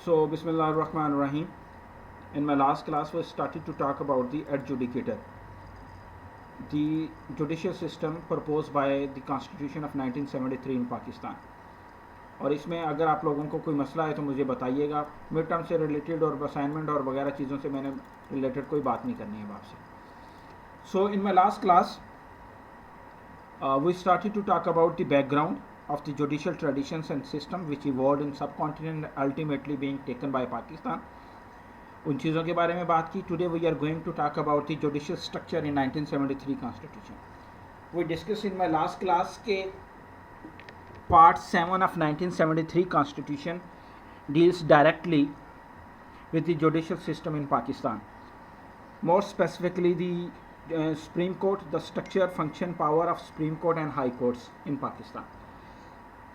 So, Bismillahirrahmanirrahim. In my last class, we started to talk about the adjudicator, the judicial system proposed by the Constitution of 1973 in Pakistan. और इसमें अगर आप लोगों को कोई मसला है तो मुझे बताइएगा. मिड टर्म से रिलेटेड और असाइनमेंट और वगैरह चीज़ों से मैंने रिलेटेड कोई बात नहीं करनी है आपसे. So in my last class we started to talk about the background of the judicial traditions and system which evolved in subcontinent ultimately being taken by Pakistan. उन चीज़ों के बारे में बात की. Today we are going to talk about the judicial structure in 1973 Constitution. We discussed in my last class के Part 7 of 1973 Constitution deals directly with the judicial system in Pakistan. More specifically the Supreme Court, the structure, function, power of Supreme Court and High Courts in Pakistan.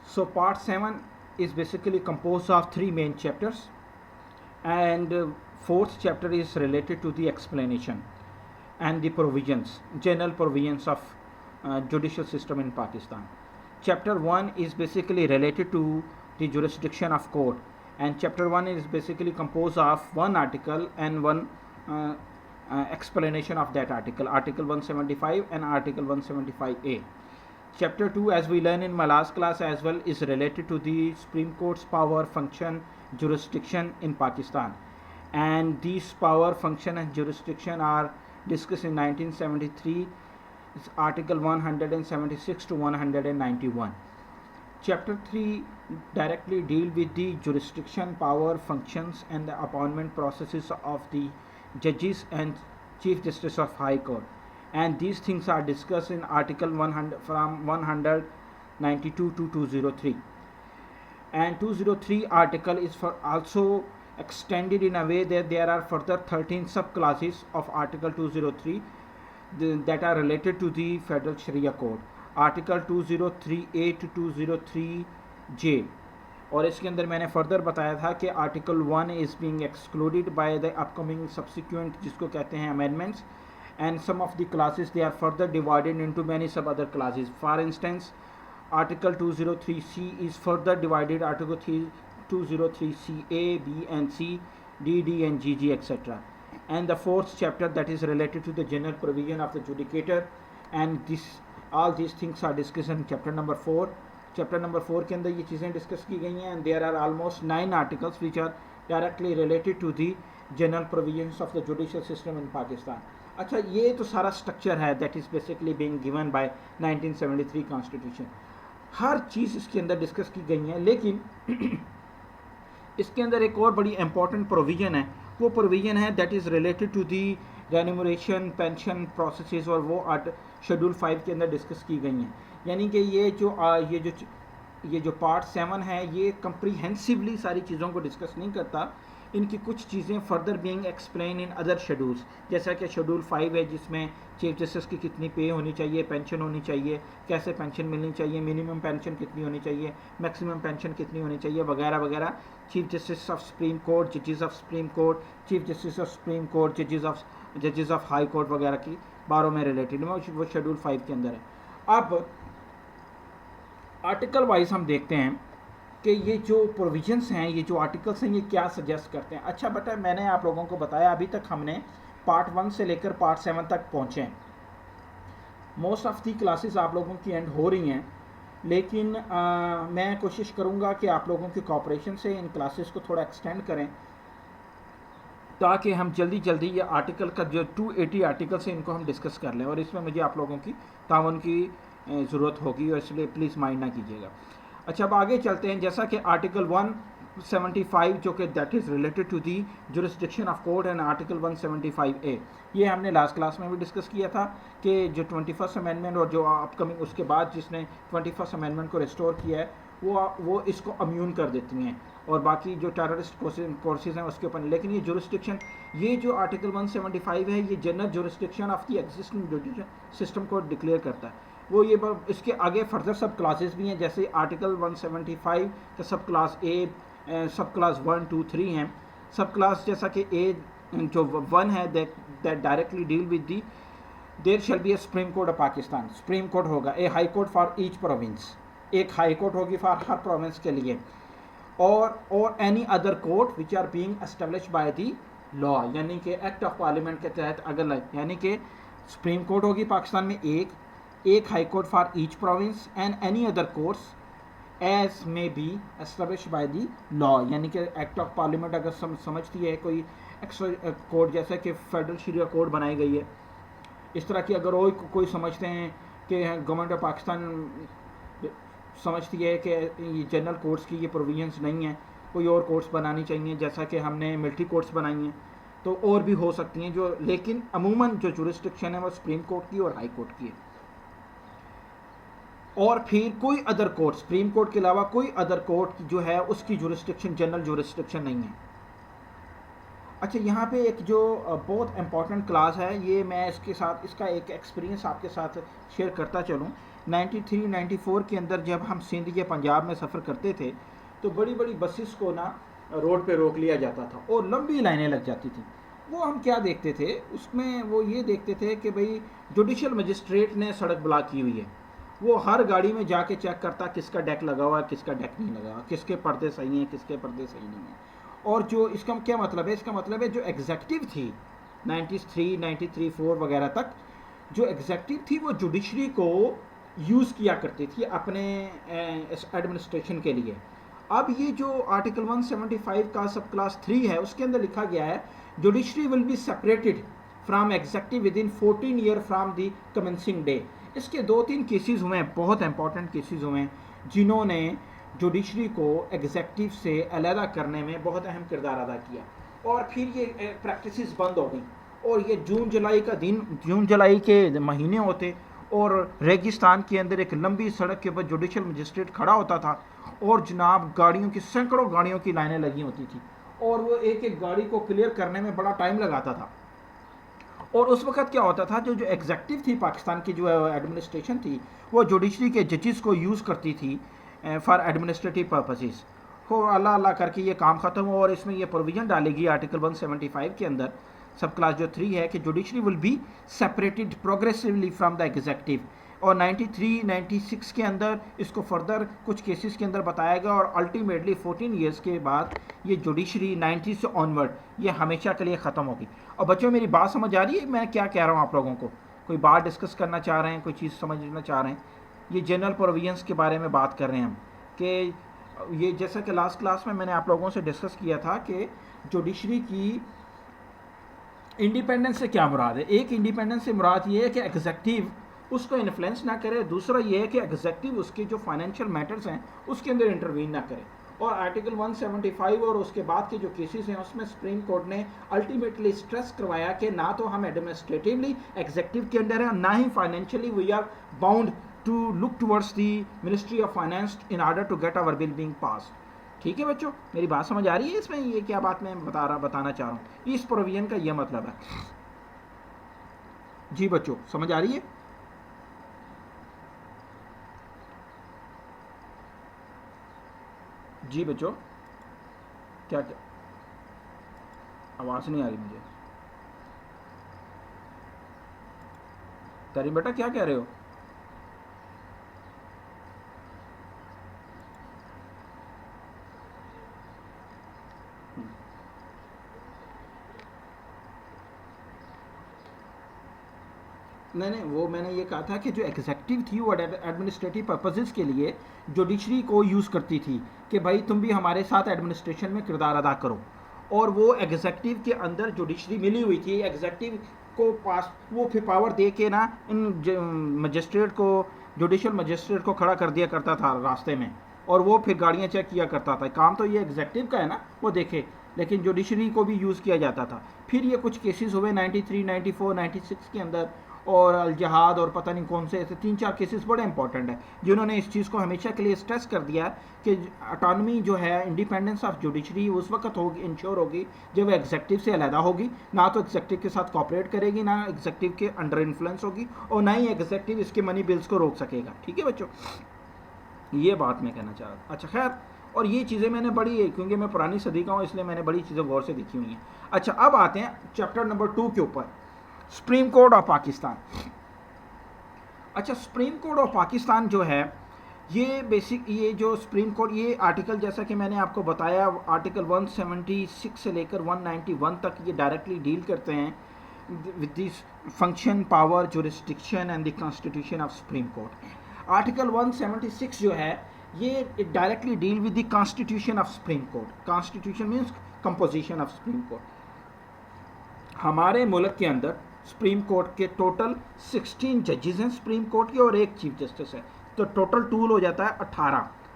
So Part 7 is basically composed of 3 main chapters, and fourth chapter is related to the explanation and the provisions, general provisions of judicial system in Pakistan. Chapter 1 is basically related to the jurisdiction of court, and chapter 1 is basically composed of one article and one explanation of that article, Article 175 and Article 175A. Chapter 2, as we learned in my last class as well, is related to the Supreme Court's power, function, jurisdiction in Pakistan. And these power, function and jurisdiction are discussed in 1973, it's Article 176 to 191. Chapter 3 directly deal with the jurisdiction, power, functions and the appointment processes of the judges and Chief Justice of High Court, and these things are discussed in Article 100 from 192 to 203. And 203 article is for also extended in a way that there are further 13 subclasses of Article 203 that are related to the Federal Sharia Code, Article 203A to 203J. और इसके अंदर मैंने further बताया था कि article 1 is being excluded by the upcoming subsequent, जिसको कहते हैं amendments, and some of the classes they are further divided into many sub other classes. For instance article 203C is further divided article 203CA, B and C, D, D and GG etc. And the fourth chapter that is related to the general provision of the judicator, and all these things are discussed in chapter number 4. Chapter number 4 के अंदर ये चीज़ें discuss की गई हैं, and there are almost 9 articles which are directly related to the general provisions of the judicial system in Pakistan. अच्छा, ये तो सारा स्ट्रक्चर है that is basically being given by 1973 constitution. हर चीज़ इसके अंदर डिस्कस की गई है, लेकिन इसके अंदर एक और बड़ी इंपॉर्टेंट प्रोविज़न है. वो प्रोविज़न है that is related to the remuneration, pension processes, और वो शेड्यूल 5 के अंदर डिस्कस की गई हैं. यानी कि ये जो पार्ट 7 है ये कंप्रीहेंसिवली सारी चीज़ों को डिस्कस नहीं करता. इनकी कुछ चीज़ें further being explain in other schedules, जैसा कि शेड्यूल 5 है जिसमें चीफ जस्टिस की कितनी पे होनी चाहिए, पेंशन होनी चाहिए, कैसे पेंशन मिलनी चाहिए, मिनिमम पेंशन कितनी होनी चाहिए, मैक्सिमम पेंशन कितनी होनी चाहिए, वगैरह वगैरह. Chief justice of supreme court, जजेस of supreme court, chief justice of supreme court, जजेस ऑफ हाई कोर्ट वगैरह की बारों में रिलेटेड वो शेड्यूल 5 के अंदर है. अब आर्टिकल वाइज हम देखते हैं कि ये जो प्रोविजंस हैं, ये जो आर्टिकल्स हैं, ये क्या सजेस्ट करते हैं. अच्छा बेटा, मैंने आप लोगों को बताया अभी तक हमने पार्ट 1 से लेकर पार्ट 7 तक पहुँचे हैं. मोस्ट ऑफ दी क्लासेस आप लोगों की एंड हो रही हैं, लेकिन मैं कोशिश करूँगा कि आप लोगों की कोऑपरेशन से इन क्लासेस को थोड़ा एक्सटेंड करें ताकि हम जल्दी जल्दी ये आर्टिकल का जो 280 आर्टिकल्स हैं इनको हम डिस्कस कर लें, और इसमें मुझे आप लोगों की तावन की ज़रूरत होगी, और इसलिए प्लीज़ माइंड ना कीजिएगा. अच्छा, अब आगे चलते हैं. जैसा कि आर्टिकल 175 जो कि that is related to the jurisdiction of court, and article 175A, ये हमने लास्ट क्लास में भी डिस्कस किया था कि जो 21st अमेंडमेंट और जो अपकमिंग उसके बाद जिसने 21st अमेंडमेंट को रिस्टोर किया है वो इसको इम्यून कर देती हैं, और बाकी जो टेररिस्ट कोर्सेज हैं उसके ऊपर. लेकिन ये जुरिस्डिक्शन, ये जो आर्टिकल 175 है, ये general jurisdiction of the existing judicial system को डिक्लेयर करता है. वो ये इसके आगे फर्दर सब क्लासेस भी हैं, जैसे आर्टिकल 175 का सब क्लास ए, सब क्लास 1, 2, 3 हैं. सब क्लास जैसा कि ए जो 1 है that directly deal with the there shall be a supreme court of Pakistan. Supreme court होगा, a high court for each province, एक हाई कोर्ट होगी फॉर हर प्रोविंस के लिए. और any other court which are being established by the law, यानी कि act of parliament के तहत अगर, यानी कि सुप्रीम कोर्ट होगी पाकिस्तान में एक high court for each province and any other courts as may be establish by the law, यानी कि एक्ट ऑफ पार्लियामेंट अगर समझती है कोई कोर्ट, जैसे कि फेडरल शरिया कोर्ट बनाई गई है, इस तरह की अगर कोई समझते हैं कि गवर्नमेंट ऑफ पाकिस्तान समझती है कि जनरल कोर्ट्स की ये प्रोविजंस नहीं है, कोई और कोर्ट्स बनानी चाहिए, जैसा कि हमने मिलिट्री कोर्ट्स बनाई हैं, तो और भी हो सकती हैं जो, लेकिन अमूमन जो जुरिस्डिक्शन है वो सुप्रीम कोर्ट की और हाई कोर्ट की है। और फिर कोई अदर कोर्ट, सुप्रीम कोर्ट के अलावा कोई अदर कोर्ट जो है उसकी जुरिस्डिक्शन जनरल जुरिस्डिक्शन नहीं है। अच्छा, यहाँ पे एक जो बहुत इंपॉर्टेंट क्लास है, ये मैं इसके साथ इसका एक एक्सपीरियंस आपके साथ शेयर करता चलूँ। 93-94 के अंदर जब हम सिंध या पंजाब में सफ़र करते थे तो बड़ी बड़ी बसेस को ना रोड पे रोक लिया जाता था और लंबी लाइनें लग जाती थी। वो हम क्या देखते थे उसमें, वो ये देखते थे कि भाई जुडिशल मजिस्ट्रेट ने सड़क ब्लॉक की हुई है, वो हर गाड़ी में जाके चेक करता किसका डेक लगा हुआ है, किसका डेक नहीं लगा हुआ, किसके पर्दे सही हैं, किसके पर्दे सही नहीं हैं। और जो इसका क्या मतलब है, इसका मतलब है जो एग्जेक्टिव थी 93, 93, 4 वगैरह तक, जो एग्जेक्टिव थी वो जुडिशरी को यूज़ किया करती थी अपने एडमिनिस्ट्रेशन के लिए। अब ये जो आर्टिकल 175 का सब क्लास 3 है उसके अंदर लिखा गया है judiciary will be separated from executive with in 14 year from the commencing day. इसके 2-3 केसेस हुए हैं, बहुत इंपॉर्टेंट केसेस हुए हैं, जिन्होंने जुडिशरी को एग्जेक्टिव से अलहदा करने में बहुत अहम किरदार अदा किया। और फिर ये प्रैक्टिसेस बंद हो गई और ये जून जुलाई के महीने होते और रेगिस्तान के अंदर एक लंबी सड़क के ऊपर जुडिशल मजिस्ट्रेट खड़ा होता था और जनाब गाड़ियों की, सैकड़ों गाड़ियों की लाइनें लगी होती थी और वो एक एक गाड़ी को क्लियर करने में बड़ा टाइम लगाता था। और उस वक्त क्या होता था, जो एग्जेक्टिव थी पाकिस्तान की, जो एडमिनिस्ट्रेशन थी, वो जुडिशरी के जजेस को यूज़ करती थी फॉर एडमिनिस्ट्रेटिव पर्पसेस। हो अल्लाह अल्लाह करके ये काम ख़त्म हो और इसमें ये प्रोविज़न डालेगी आर्टिकल 175 के अंदर सब क्लास जो 3 है कि judiciary will be separated progressively from the adjective. और 93-96 के अंदर इसको फर्दर कुछ केसेस के अंदर बताएगा और अल्टीमेटली 14 ईयर्स के बाद ये जुडिशरी 90 से ऑनवर्ड ये हमेशा के लिए ख़त्म होगी। और बच्चों मेरी बात समझ आ रही है मैं क्या कह रहा हूँ आप लोगों को? कोई बात डिस्कस करना चाह रहे हैं, कोई चीज़ समझना चाह रहे हैं? ये जनरल प्रोविजंस के बारे में बात कर रहे हैं हम कि ये जैसा कि लास्ट क्लास में मैंने आप लोगों से डिस्कस किया था कि जुडिशरी की इंडिपेंडेंस से क्या मुराद है। एक इंडिपेंडेंस से मुराद ये है कि एग्जेक्टिव उसको इन्फ्लुएंस ना करे, दूसरा ये है कि एग्जेक्टिव उसके जो फाइनेंशियल मैटर्स हैं उसके अंदर इंटरवीन ना करे। और आर्टिकल 175 और उसके बाद के जो केसेस हैं उसमें सुप्रीम कोर्ट ने अल्टीमेटली स्ट्रेस करवाया कि ना तो हम एडमिनिस्ट्रेटिवली एग्जेक्टिव के अंडर हैं, ना ही financially we are bound to look towards the ministry of finance in order to get our bill being pass. ठीक है बच्चों, मेरी बात समझ आ रही है? इसमें ये क्या बात मैं बताना चाह रहा हूँ, इस प्रोविजन का ये मतलब है। जी बच्चों समझ आ रही है? जी बच्चों, क्या क्या आवाज़ नहीं आ रही मुझे। तारीम बेटा क्या कह रहे हो? नहीं, वो मैंने ये कहा था कि जो एग्जेक्टिव थी वो एडमिनिस्ट्रेटिव पर्पसेस के लिए जुडिशरी को यूज़ करती थी कि भाई तुम भी हमारे साथ एडमिनिस्ट्रेशन में किरदार अदा करो। और वो एग्जेक्टिव के अंदर जुडिशरी मिली हुई थी, एग्जेक्टिव को पास वो फिर पावर दे के ना इन मजिस्ट्रेट को, जुडिशल मजिस्ट्रेट को खड़ा कर दिया करता था रास्ते में और वो फिर गाड़ियाँ चेक किया करता था। काम तो ये एग्जेक्टिव का है ना, वो देखे, लेकिन जुडिशरी को भी यूज़ किया जाता था। फिर ये कुछ केसेस हुए 93, 94, 96 के अंदर और अल जहाद और पता नहीं कौन से ऐसे 3-4 केसेस बड़े इंपॉर्टेंट हैं जिन्होंने इस चीज़ को हमेशा के लिए स्ट्रेस कर दिया कि ऑटोनॉमी जो है, इंडिपेंडेंस ऑफ जुडिशरी उस वक्त होगी, इंश्योर होगी जब एग्जेक्टिव से अलहदा होगी, ना तो एग्जेक्टिव के साथ कॉपरेट करेगी, ना एग्जेक्टिव के अंडर इन्फ्लुएंस होगी और ना ही एग्जेक्टिव इसके मनी बिल्स को रोक सकेगा। ठीक है बच्चों, ये बात मैं कहना चाह रहा था। अच्छा खैर, और ये चीज़ें मैंने बड़ी, क्योंकि मैं पुरानी सदी का हूँ इसलिए मैंने बड़ी चीज़ें गौर से देखी हुई हैं। अच्छा अब आते हैं चैप्टर नंबर 2 के ऊपर, सुप्रीम कोर्ट ऑफ पाकिस्तान। अच्छा, सुप्रीम कोर्ट ऑफ पाकिस्तान जो है ये बेसिक, ये जो सुप्रीम कोर्ट, ये आर्टिकल जैसा कि मैंने आपको बताया, आर्टिकल 176 से लेकर 191 तक ये डायरेक्टली डील करते हैं with this function, power, jurisdiction and the constitution of supreme court. Article 176 जो है ये directly deal with the constitution of supreme court. Constitution means composition of supreme court. हमारे मुल्क के अंदर सुप्रीम कोर्ट के टोटल 16 जजेस हैं सुप्रीम कोर्ट के, और एक चीफ जस्टिस है, तो टोटल टूल हो जाता है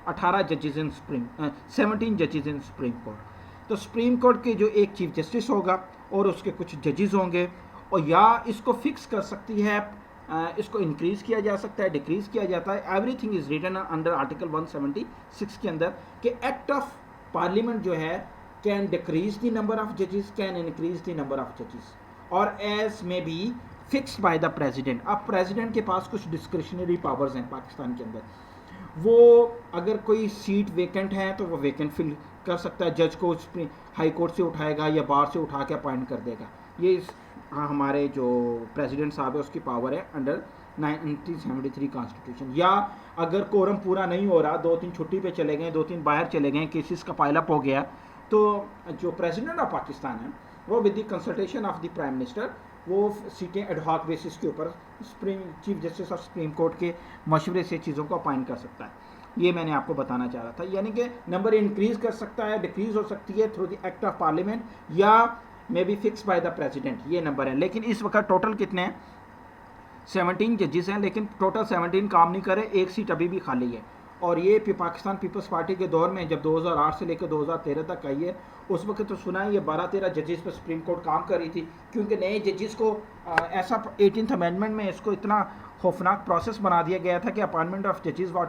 18 जजेस इन सुप्रीम 17 जजेस इन सुप्रीम कोर्ट। तो सुप्रीम कोर्ट के जो एक चीफ जस्टिस होगा और उसके कुछ जजेस होंगे, और या इसको फिक्स कर सकती है, इसको इंक्रीज किया जा सकता है, डिक्रीज किया जाता है। Everything is written under article 176 के अंदर कि एक्ट ऑफ पार्लियामेंट जो है can decrease the number of जजेस, can increase the number of जजेस, और as may be fixed by the president. अब प्रेसिडेंट के पास कुछ डिस्क्रिशनरी पावर्स हैं पाकिस्तान के अंदर, वो अगर कोई सीट वेकेंट है तो वो वेकेंट फिल कर सकता है, जज को हाई कोर्ट से उठाएगा या बार से उठा के अपॉइंट कर देगा। ये हमारे जो प्रेसिडेंट साहब है उसकी पावर है अंडर 1973 कॉन्स्टिट्यूशन। या अगर कोरम पूरा नहीं हो रहा, 2-3 छुट्टी पे चले गए, 2-3 बाहर चले गए, केसेस का पाइलअप हो गया, तो जो प्रेसिडेंट ऑफ पाकिस्तान है वो with the consultation of the prime minister वो सीटें एडहॉक बेसिस के ऊपर supreme chief justice of supreme court के मशवरे से चीज़ों को अपॉइंट कर सकता है। ये मैंने आपको बताना चाह रहा था, यानी कि नंबर इंक्रीज कर सकता है, डिक्रीज हो सकती है through the act of parliament, या may be fix by the president, ये नंबर है। लेकिन इस वक्त टोटल कितने हैं? 17 जजेस हैं, लेकिन टोटल 17 काम नहीं करे, एक सीट अभी भी खाली है। और ये पाकिस्तान पीपल्स पार्टी के दौर में जब 2008 से लेकर 2013 तक आई है, उस वक्त तो सुना है ये 12-13 जजेस पर सुप्रीम कोर्ट काम कर रही थी, क्योंकि नए जजेस को ऐसा 18th अमेंडमेंट में इसको इतना खौफनाक प्रोसेस बना दिया गया था कि अपॉइंटमेंट ऑफ जजेस was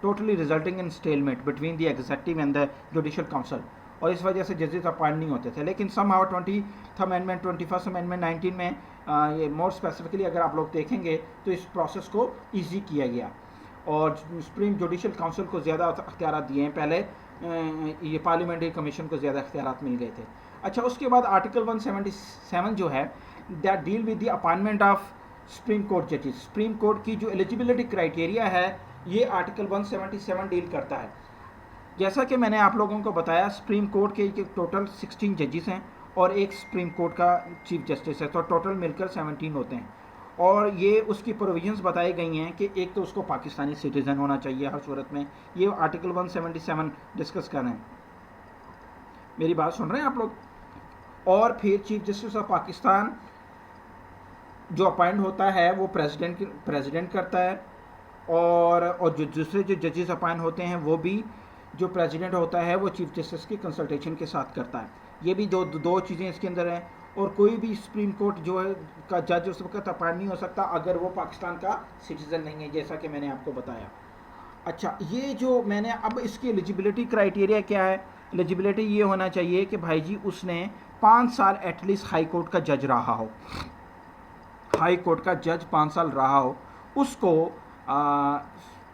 totally resulting in stalemate between the executive and the judicial council, और इस वजह से जजेस अपॉइंट नहीं होते थे। लेकिन somehow 20th amendment, 21st amendment 19 में ये मोर स्पेसिफिकली अगर आप लोग देखेंगे तो इस प्रोसेस को ईजी किया गया, और सुप्रीम जुडिशियल काउंसिल को ज़्यादा अख्तियार दिए हैं। पहले ये पार्लियामेंट्री कमीशन को ज़्यादा अख्तियार मिल गए थे। अच्छा, उसके बाद आर्टिकल 177 जो है that deal with the appointment of supreme court जजेस। सुप्रीम कोर्ट की जो एलिजिबिलिटी क्राइटेरिया है ये आर्टिकल 177 डील करता है। जैसा कि मैंने आप लोगों को बताया, सुप्रीम कोर्ट के टोटल 16 जजेस हैं और एक सुप्रीम कोर्ट का चीफ जस्टिस है, तो टोटल मिलकर 17 होते हैं। और ये उसकी प्रोविजंस बताई गई हैं कि एक तो उसको पाकिस्तानी सिटीज़न होना चाहिए हर सूरत में, ये आर्टिकल 177 डिस्कस कर रहे हैं। मेरी बात सुन रहे हैं आप लोग? और फिर चीफ जस्टिस ऑफ पाकिस्तान जो अपॉइंट होता है वो प्रेसिडेंट करता है, और जो दूसरे जो जजेस अपॉइंट होते हैं वो भी जो प्रेसिडेंट होता है वो चीफ जस्टिस की कंसल्टेशन के साथ करता है। ये भी दो चीज़ें इसके अंदर हैं। और कोई भी सुप्रीम कोर्ट जो है का जज उस वक्त अपॉइंट नहीं हो सकता अगर वो पाकिस्तान का सिटीज़न नहीं है, जैसा कि मैंने आपको बताया। अच्छा, ये जो मैंने अब इसकी एलिजिबिलिटी क्राइटेरिया क्या है? एलिजिबिलिटी ये होना चाहिए कि भाई जी उसने 5 साल एटलीस्ट हाई कोर्ट का जज रहा हो, हाई कोर्ट का जज 5 साल रहा हो। उसको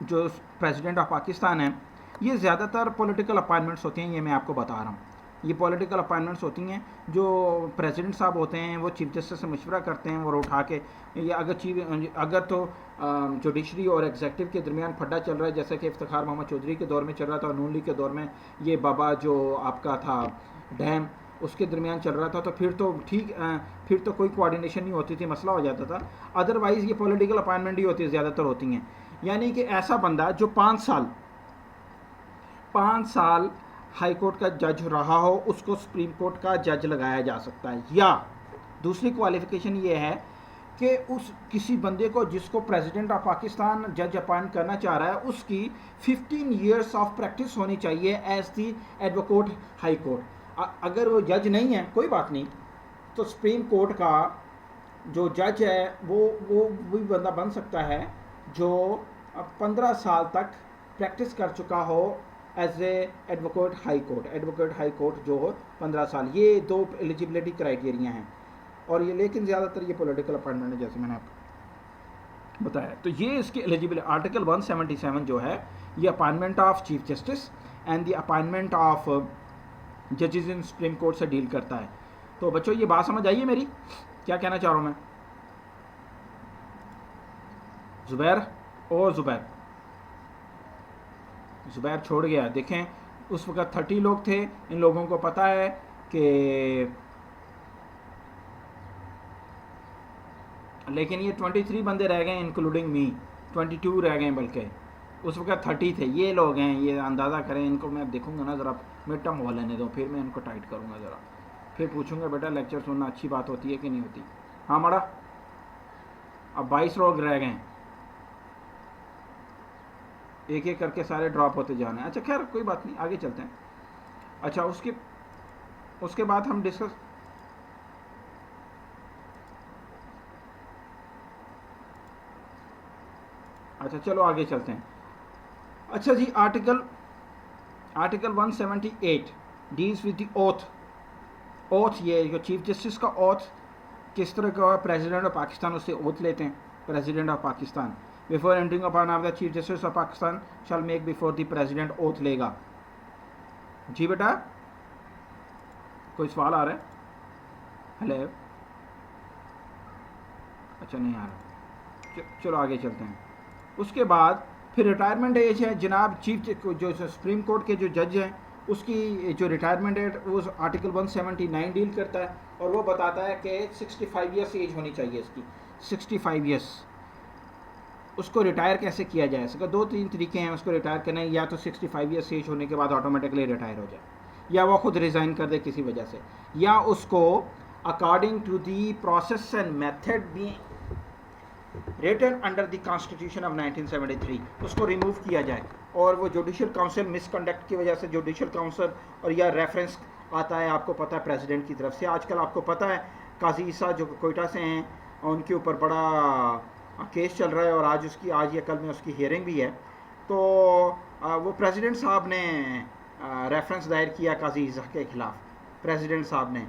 जो प्रेसिडेंट ऑफ पाकिस्तान है, ये ज़्यादातर पॉलिटिकल अपॉइंटमेंट्स होती हैं, ये मैं आपको बता रहा हूँ। ये पॉलिटिकल अपॉइंटमेंट्स होती हैं, जो प्रेसिडेंट साहब होते हैं वो चीफ जस्टिस से मशवरा करते हैं और उठा के, या अगर तो जुडिशरी और एग्जीक्यूटिव के दरमियान फड्डा चल रहा है, जैसे कि इफ्तिखार मोहम्मद चौधरी के दौर में चल रहा था, नून लीग के दौर में ये बाबा जो आपका था डैम, उसके दरमियान चल रहा था, तो फिर तो ठीक, फिर तो कोई कोऑर्डिनेशन नहीं होती थी, मसला हो जाता था। अदरवाइज़ ये पॉलिटिकल अपॉइंटमेंट ही होती है, ज़्यादातर होती हैं। यानी कि ऐसा बंदा जो 5 साल हाई कोर्ट का जज रहा हो, उसको सुप्रीम कोर्ट का जज लगाया जा सकता है। या दूसरी क्वालिफिकेशन ये है कि उस किसी बंदे को जिसको प्रेसिडेंट ऑफ पाकिस्तान जज अपॉइंट करना चाह रहा है, उसकी 15 ईयर्स ऑफ प्रैक्टिस होनी चाहिए as the advocate high court. अगर वो जज नहीं है कोई बात नहीं, तो सुप्रीम कोर्ट का जो जज है वो भी बंदा बन सकता है जो 15 साल तक प्रैक्टिस कर चुका हो as a advocate high court जो हो 15 साल। ये 2 एलिजिबिलिटी क्राइटेरिया हैं, और ये लेकिन ज़्यादातर ये पॉलिटिकल अपॉइंटमेंट है, जैसे मैंने आपको बताया। तो ये इसकी एलिजिबिलिटी आर्टिकल 177 जो है ये appointment of chief justice and the appointment of जजेस इन सुप्रीम कोर्ट से डील करता है। तो बच्चों ये बात समझ आइए मेरी, क्या कहना चाह रहा हूँ मैं? ज़ुबैर और ज़ुबैर, ज़ुबैर छोड़ गया। देखें उस वक़्त 30 लोग थे, इन लोगों को पता है कि, लेकिन ये 23 बंदे रह गए इंक्लूडिंग मी, 22 रह गए, बल्कि उस वक़्त 30 थे। ये लोग हैं, ये अंदाज़ा करें। इनको मैं देखूंगा ना, ज़रा मिड टर्म हो लेने दो, फिर मैं इनको टाइट करूँगा ज़रा, फिर पूछूंगा बेटा लेक्चर सुनना अच्छी बात होती है कि नहीं होती। हाँ मड़ा, अब 22 लोग रह गए, एक एक करके सारे ड्रॉप होते जाना है। अच्छा खैर कोई बात नहीं, आगे चलते हैं। अच्छा उसके बाद हम डिस्कस, अच्छा चलो आगे चलते हैं। अच्छा जी, article 178 deals with the oath. ये जो चीफ जस्टिस का ओथ किस तरह का, प्रेसिडेंट ऑफ पाकिस्तान उससे ओथ लेते हैं। President of Pakistan before entering upon of the chief justice of Pakistan shell make before the president oath लेगा। जी बेटा, कोई सवाल आ रहा है? हेलो, अच्छा नहीं आ रहा, चलो आगे चलते हैं। उसके बाद फिर रिटायरमेंट एज है जनाब। चीफ जो सुप्रीम कोर्ट के जो जज हैं उसकी जो रिटायरमेंट एज वो आर्टिकल 179 डील करता है, और वो बताता है कि 65 ईयर्स एज होनी चाहिए इसकी, 65 ईयर्स। उसको रिटायर कैसे किया जाए, इसका 2-3 तरीके हैं उसको रिटायर करने। या तो 65 ईयर्स एज होने के बाद ऑटोमेटिकली रिटायर हो जाए, या वो खुद रिज़ाइन कर दे किसी वजह से, या उसको according to the process and method be written under the constitution of 1973 उसको रिमूव किया जाए। और वो जुडिशल काउंसिल मिसकंडक्ट की वजह से जुडिशल काउंसिल और या रेफरेंस आता है, आपको पता है, प्रेसिडेंट की तरफ से। आजकल आपको पता है काजी ईसा जो कोयटा से हैं, उनके ऊपर बड़ा केस चल रहा है, और आज या कल में उसकी हियरिंग भी है। तो वो प्रेसिडेंट साहब ने रेफरेंस दायर किया काजी ईसा के ख़िलाफ़, प्रेसिडेंट साहब ने,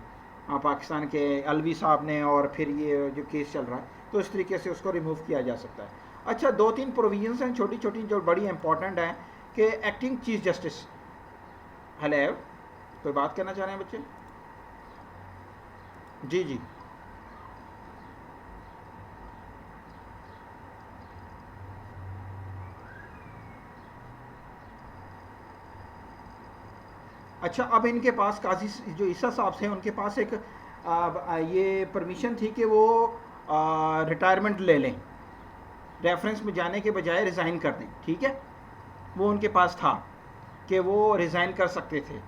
पाकिस्तान के अलवी साहब ने, और फिर ये जो केस चल रहा है, तो इस तरीके से उसको रिमूव किया जा सकता है। अच्छा, 2-3 प्रोविजंस हैं छोटी छोटी जो बड़ी इंपॉर्टेंट हैं कि एक्टिंग चीफ जस्टिस। हेलो, कोई बात करना चाह रहे हैं बच्चे? जी जी, अच्छा अब इनके पास काजी जो ईसा साहब से उनके पास एक ये परमिशन थी कि वो रिटायरमेंट ले लें, रेफरेंस में जाने के बजाय रिज़ाइन कर दें। ठीक है, वो उनके पास था कि वो रिज़ाइन कर सकते थे,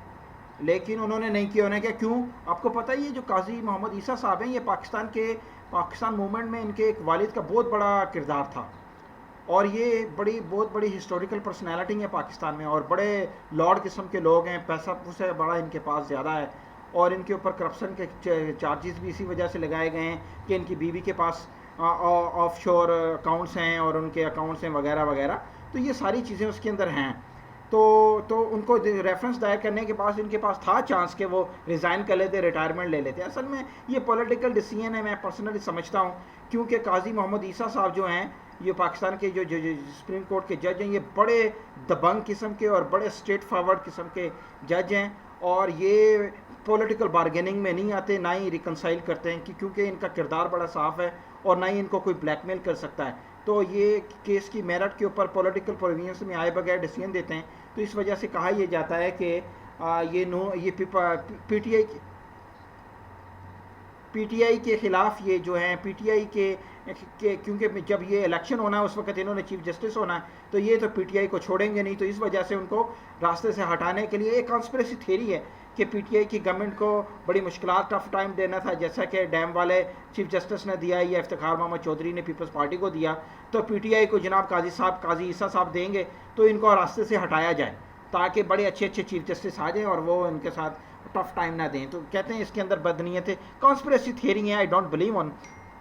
लेकिन उन्होंने नहीं किया। उन्होंने क्या, क्यों? आपको पता ही है जो काजी मोहम्मद ईसा साहब हैं, ये पाकिस्तान मूवमेंट में इनके एक वालिद का बहुत बड़ा किरदार था, और ये बहुत बड़ी हिस्टोरिकल पर्सनैलिटी है पाकिस्तान में, और बड़े लॉर्ड किस्म के लोग हैं, पैसा पूसा बड़ा इनके पास ज़्यादा है, और इनके ऊपर करप्शन के चार्जेस भी इसी वजह से लगाए गए हैं कि इनकी बीवी के पास ऑफ शोर अकाउंट्स हैं और उनके अकाउंट्स हैं वगैरह वगैरह। तो ये सारी चीज़ें उसके अंदर हैं। तो उनको रेफरेंस दायर करने के बाद इनके पास था चांस कि वो रिज़ाइन कर लेते, रिटायरमेंट ले लेते। असल में ये पॉलिटिकल डिसीजन है, मैं पर्सनली समझता हूँ, क्योंकि काजी मोहम्मद ईसा साहब जो हैं, ये पाकिस्तान के जो सुप्रीम कोर्ट के जज हैं, ये बड़े दबंग किस्म के और बड़े स्ट्रेट फॉरवर्ड किस्म के जज हैं, और ये पॉलिटिकल बार्गेनिंग में नहीं आते, ना ही रिकनसाइल करते हैं, क्योंकि इनका किरदार बड़ा साफ़ है और ना ही इनको कोई ब्लैकमेल कर सकता है। तो ये केस की मेरिट के ऊपर पॉलिटिकल प्रोविजंस में आए बगैर डिसीजन देते हैं। तो इस वजह से कहा यह जाता है कि ये पीटीआई के ख़िलाफ़ ये जो है पीटीआई के क्योंकि जब ये इलेक्शन होना है उस वक्त इन्होंने चीफ जस्टिस होना है, तो ये तो पीटीआई को छोड़ेंगे नहीं। तो इस वजह से उनको रास्ते से हटाने के लिए एक कॉन्स्पिरेसी थ्योरी है कि पीटीआई की गवर्नमेंट को बड़ी मुश्किलात, टफ टाइम देना था, जैसा कि डैम वाले चीफ जस्टिस ने दिया या इफ्तिखार मोहम्मद चौधरी ने पीपल्स पार्टी को दिया। तो पीटीआई को जनाब काजी ईसा साहब देंगे तो इनको रास्ते से हटाया जाए, ताकि बड़े अच्छे चीफ जस्टिस आ जाएँ और वो इनके साथ टफ टाइम ना दें। तो कहते हैं इसके अंदर बदनीयत है, कॉन्स्पिरेसी थ्योरी है। I don't believe on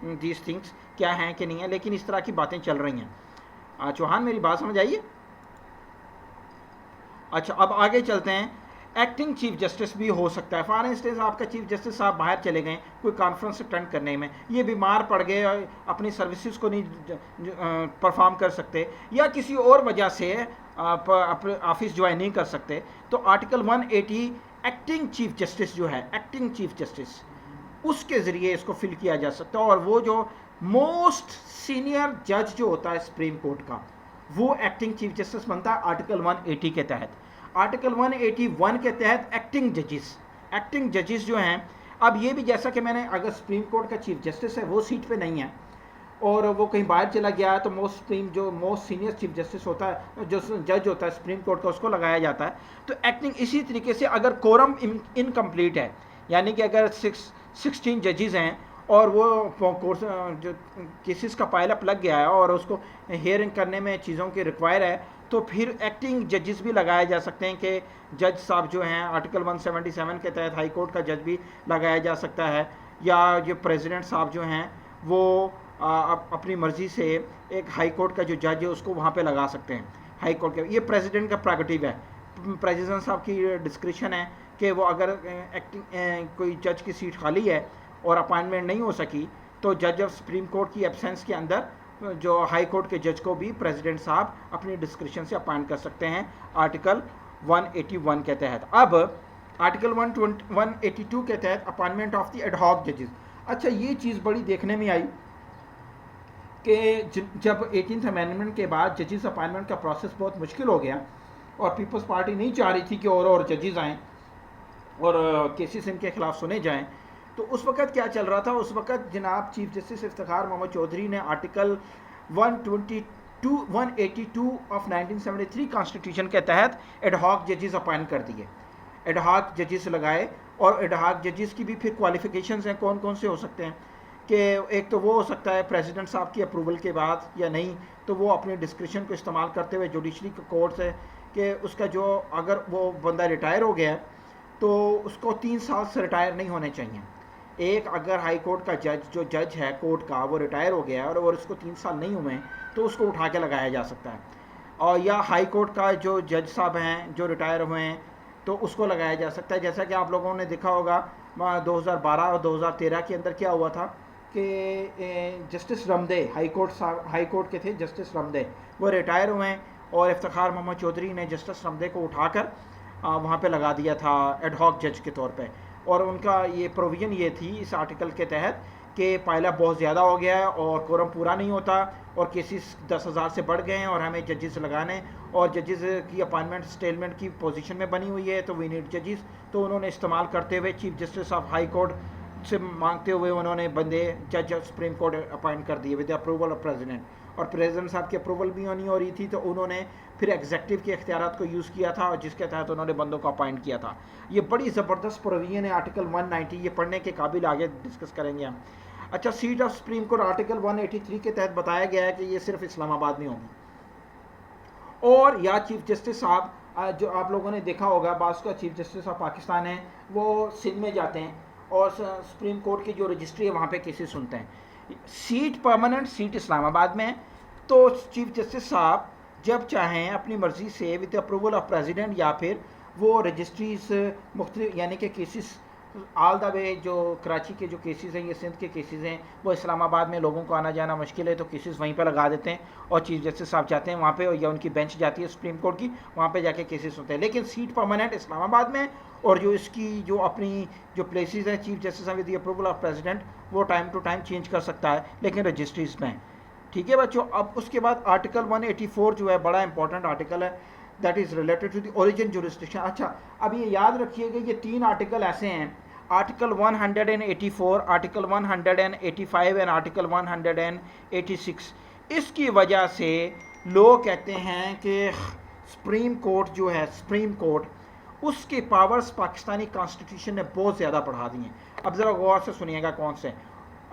these things, क्या हैं कि नहीं है, लेकिन इस तरह की बातें चल रही हैं। चौहान, मेरी बात समझ आइए? अच्छा, अब आगे चलते हैं। एक्टिंग चीफ जस्टिस भी हो सकता है। फॉर इंस्टेंस आपका चीफ जस्टिस साहब बाहर चले गए कोई कॉन्फ्रेंस अटेंड करने में, ये बीमार पड़ गए, अपनी सर्विसेज को नहीं परफॉर्म कर सकते, या किसी और वजह से अपने ऑफिस ज्वाइन नहीं कर सकते, तो आर्टिकल 180 एक्टिंग चीफ जस्टिस जो है, एक्टिंग चीफ जस्टिस, उसके ज़रिए इसको फिल किया जा सकता है। और वो जो मोस्ट सीनियर जज जो होता है सुप्रीम कोर्ट का, वो एक्टिंग चीफ जस्टिस बनता है आर्टिकल 180 के तहत। आर्टिकल 181 के तहत एक्टिंग जजेस जो हैं, अब ये भी जैसा कि मैंने, अगर सुप्रीम कोर्ट का चीफ जस्टिस है वो सीट पे नहीं है और वो कहीं बाहर चला गया है तो मोस्ट सीनियर चीफ जस्टिस होता है, जो जज होता है सुप्रीम कोर्ट का, उसको लगाया जाता है। तो एक्टिंग इसी तरीके से, अगर कोरम इनकम्प्लीट है, यानी कि अगर 16 जजेस हैं और वो कोर्स जो केसेस का पाइलअप लग गया है और उसको हियरिंग करने में चीज़ों की रिक्वायर है, तो फिर एक्टिंग जजेस भी लगाए जा सकते हैं कि जज साहब जो हैं आर्टिकल 177 के तहत हाई कोर्ट का जज भी लगाया जा सकता है, या जो प्रेसिडेंट साहब जो हैं वो अपनी मर्ज़ी से एक हाई कोर्ट का जो जज है उसको वहाँ पे लगा सकते हैं हाई कोर्ट के। ये प्रेसिडेंट का प्रेरोगेटिव है, प्रेसिडेंट साहब की डिस्क्रिप्शन है कि वो अगर एक्टिंग कोई जज की सीट खाली है और अपॉइंटमेंट नहीं हो सकी तो जज ऑफ सुप्रीम कोर्ट की एब्सेंस के अंदर जो हाई कोर्ट के जज को भी प्रेसिडेंट साहब अपनी डिस्क्रिप्शन से अपॉइंट कर सकते हैं आर्टिकल 181 के तहत। अब आर्टिकल 182 के तहत अपॉइंटमेंट ऑफ द एडहॉक जजेस। अच्छा, ये चीज़ बड़ी देखने में आई कि जब 18th अमेंडमेंट के बाद जजेस अपॉइंटमेंट का प्रोसेस बहुत मुश्किल हो गया और पीपल्स पार्टी नहीं चाह रही थी कि और जजेस आएँ और केसेस इनके खिलाफ सुने जाएं, तो उस वक़्त क्या चल रहा था? उस वक़्त जनाब चीफ जस्टिस इफ्तिखार मोहम्मद चौधरी ने आर्टिकल 182 ऑफ 1973 कॉन्स्टिट्यूशन के तहत एडहॉक जजेस अपॉइंट कर दिए, एडहॉक जजेस लगाए। और एडहॉक जजेस की भी फिर क्वालिफिकेशंस हैं, कौन कौन से हो सकते हैं कि एक तो वो हो सकता है प्रेसिडेंट साहब की अप्रूवल के बाद, या नहीं तो वो अपने डिस्क्रिप्शन को इस्तेमाल करते हुए जुडिशरी के कोर्ट से कि उसका जो, अगर वो बंदा रिटायर हो गया तो उसको 3 साल से रिटायर नहीं होने चाहिए। एक अगर हाई कोर्ट का जज है कोर्ट का, वो रिटायर हो गया और उसको 3 साल नहीं हुए तो उसको उठा के लगाया जा सकता है। और या हाई कोर्ट का जो जज साहब हैं जो रिटायर हुए हैं तो उसको लगाया जा सकता है। जैसा कि आप लोगों ने देखा होगा 2012 और 2013 के अंदर क्या हुआ था कि जस्टिस रमदे हाई कोर्ट के थे, जस्टिस रमदे वो रिटायर हुए हैं और इफ्तिखार मोहम्मद चौधरी ने जस्टिस रमदे को उठाकर वहाँ पे लगा दिया था एडहॉक जज के तौर पे। और उनका ये प्रोविज़न ये थी इस आर्टिकल के तहत कि पायलअप बहुत ज़्यादा हो गया है और कोरम पूरा नहीं होता और केसेस 10,000 से बढ़ गए हैं और हमें जजेस लगाने, और जजेस की अपॉइंटमेंट स्टेलमेंट की पोजीशन में बनी हुई है, तो वी नीड जजेस। तो उन्होंने इस्तेमाल करते हुए chief justice of high court से मांगते हुए उन्होंने बंदे जज ऑफ सुप्रीम कोर्ट अपॉइंट कर दिए विद अप्रूवल ऑफ प्रेसिडेंट। और प्रेसिडेंट साहब की अप्रूवल भी नहीं हो रही थी तो उन्होंने फिर एग्जेक्टिव के इख्तियारात को यूज़ किया था और जिसके तहत उन्होंने बंदों को अपॉइंट किया था। ये बड़ी ज़बरदस्त प्रोविजन है आर्टिकल 190, ये पढ़ने के काबिल, आगे डिस्कस करेंगे हम। अच्छा, seat of supreme court article 183 के तहत बताया गया है कि ये सिर्फ इस्लामाबाद में होगी। और या चीफ जस्टिस साहब जो आप लोगों ने देखा होगा बास का चीफ जस्टिस ऑफ पाकिस्तान है वो सिंध में जाते हैं और सुप्रीम कोर्ट की जो रजिस्ट्री है वहाँ पे केसेस सुनते हैं। सीट परमानेंट सीट इस्लामाबाद में है, तो चीफ जस्टिस साहब जब चाहें अपनी मर्ज़ी से विद अप्रूवल ऑफ प्रेसिडेंट या फिर वो रजिस्ट्रीज मुख्तलिफ, यानी कि केसेस ऑल द वे, जो कराची के जो केसेस हैं ये सिंध के केसेस हैं, वो इस्लामाबाद में लोगों को आना जाना मुश्किल है तो केसेस वहीं पर लगा देते हैं और चीफ जस्टिस साहब जाते हैं वहाँ पे, या उनकी बेंच जाती है सुप्रीम कोर्ट की, वहाँ पे जाके केसेस होते हैं। लेकिन सीट परमानेंट इस्लामाबाद में, और जो इसकी जो अपनी जो प्लेसेस हैं chief justice with the approval of president वो टाइम टू टाइम चेंज कर सकता है, लेकिन रजिस्ट्रीज में। ठीक है बच्चों। अब उसके बाद आर्टिकल 184 जो है बड़ा इंपॉर्टेंट आर्टिकल है, that is related to the origin jurisdiction. अच्छा, अब ये याद रखिएगा ये 3 आर्टिकल ऐसे हैं, आर्टिकल 184, आर्टिकल 185 एंड आर्टिकल 186। इसकी वजह से लोग कहते हैं कि सुप्रीम कोर्ट जो है, सुप्रीम कोर्ट, उसके पावर्स पाकिस्तानी कॉन्स्टिट्यूशन ने बहुत ज़्यादा बढ़ा दी हैं। अब ज़रा गौर से सुनिएगा कौन से।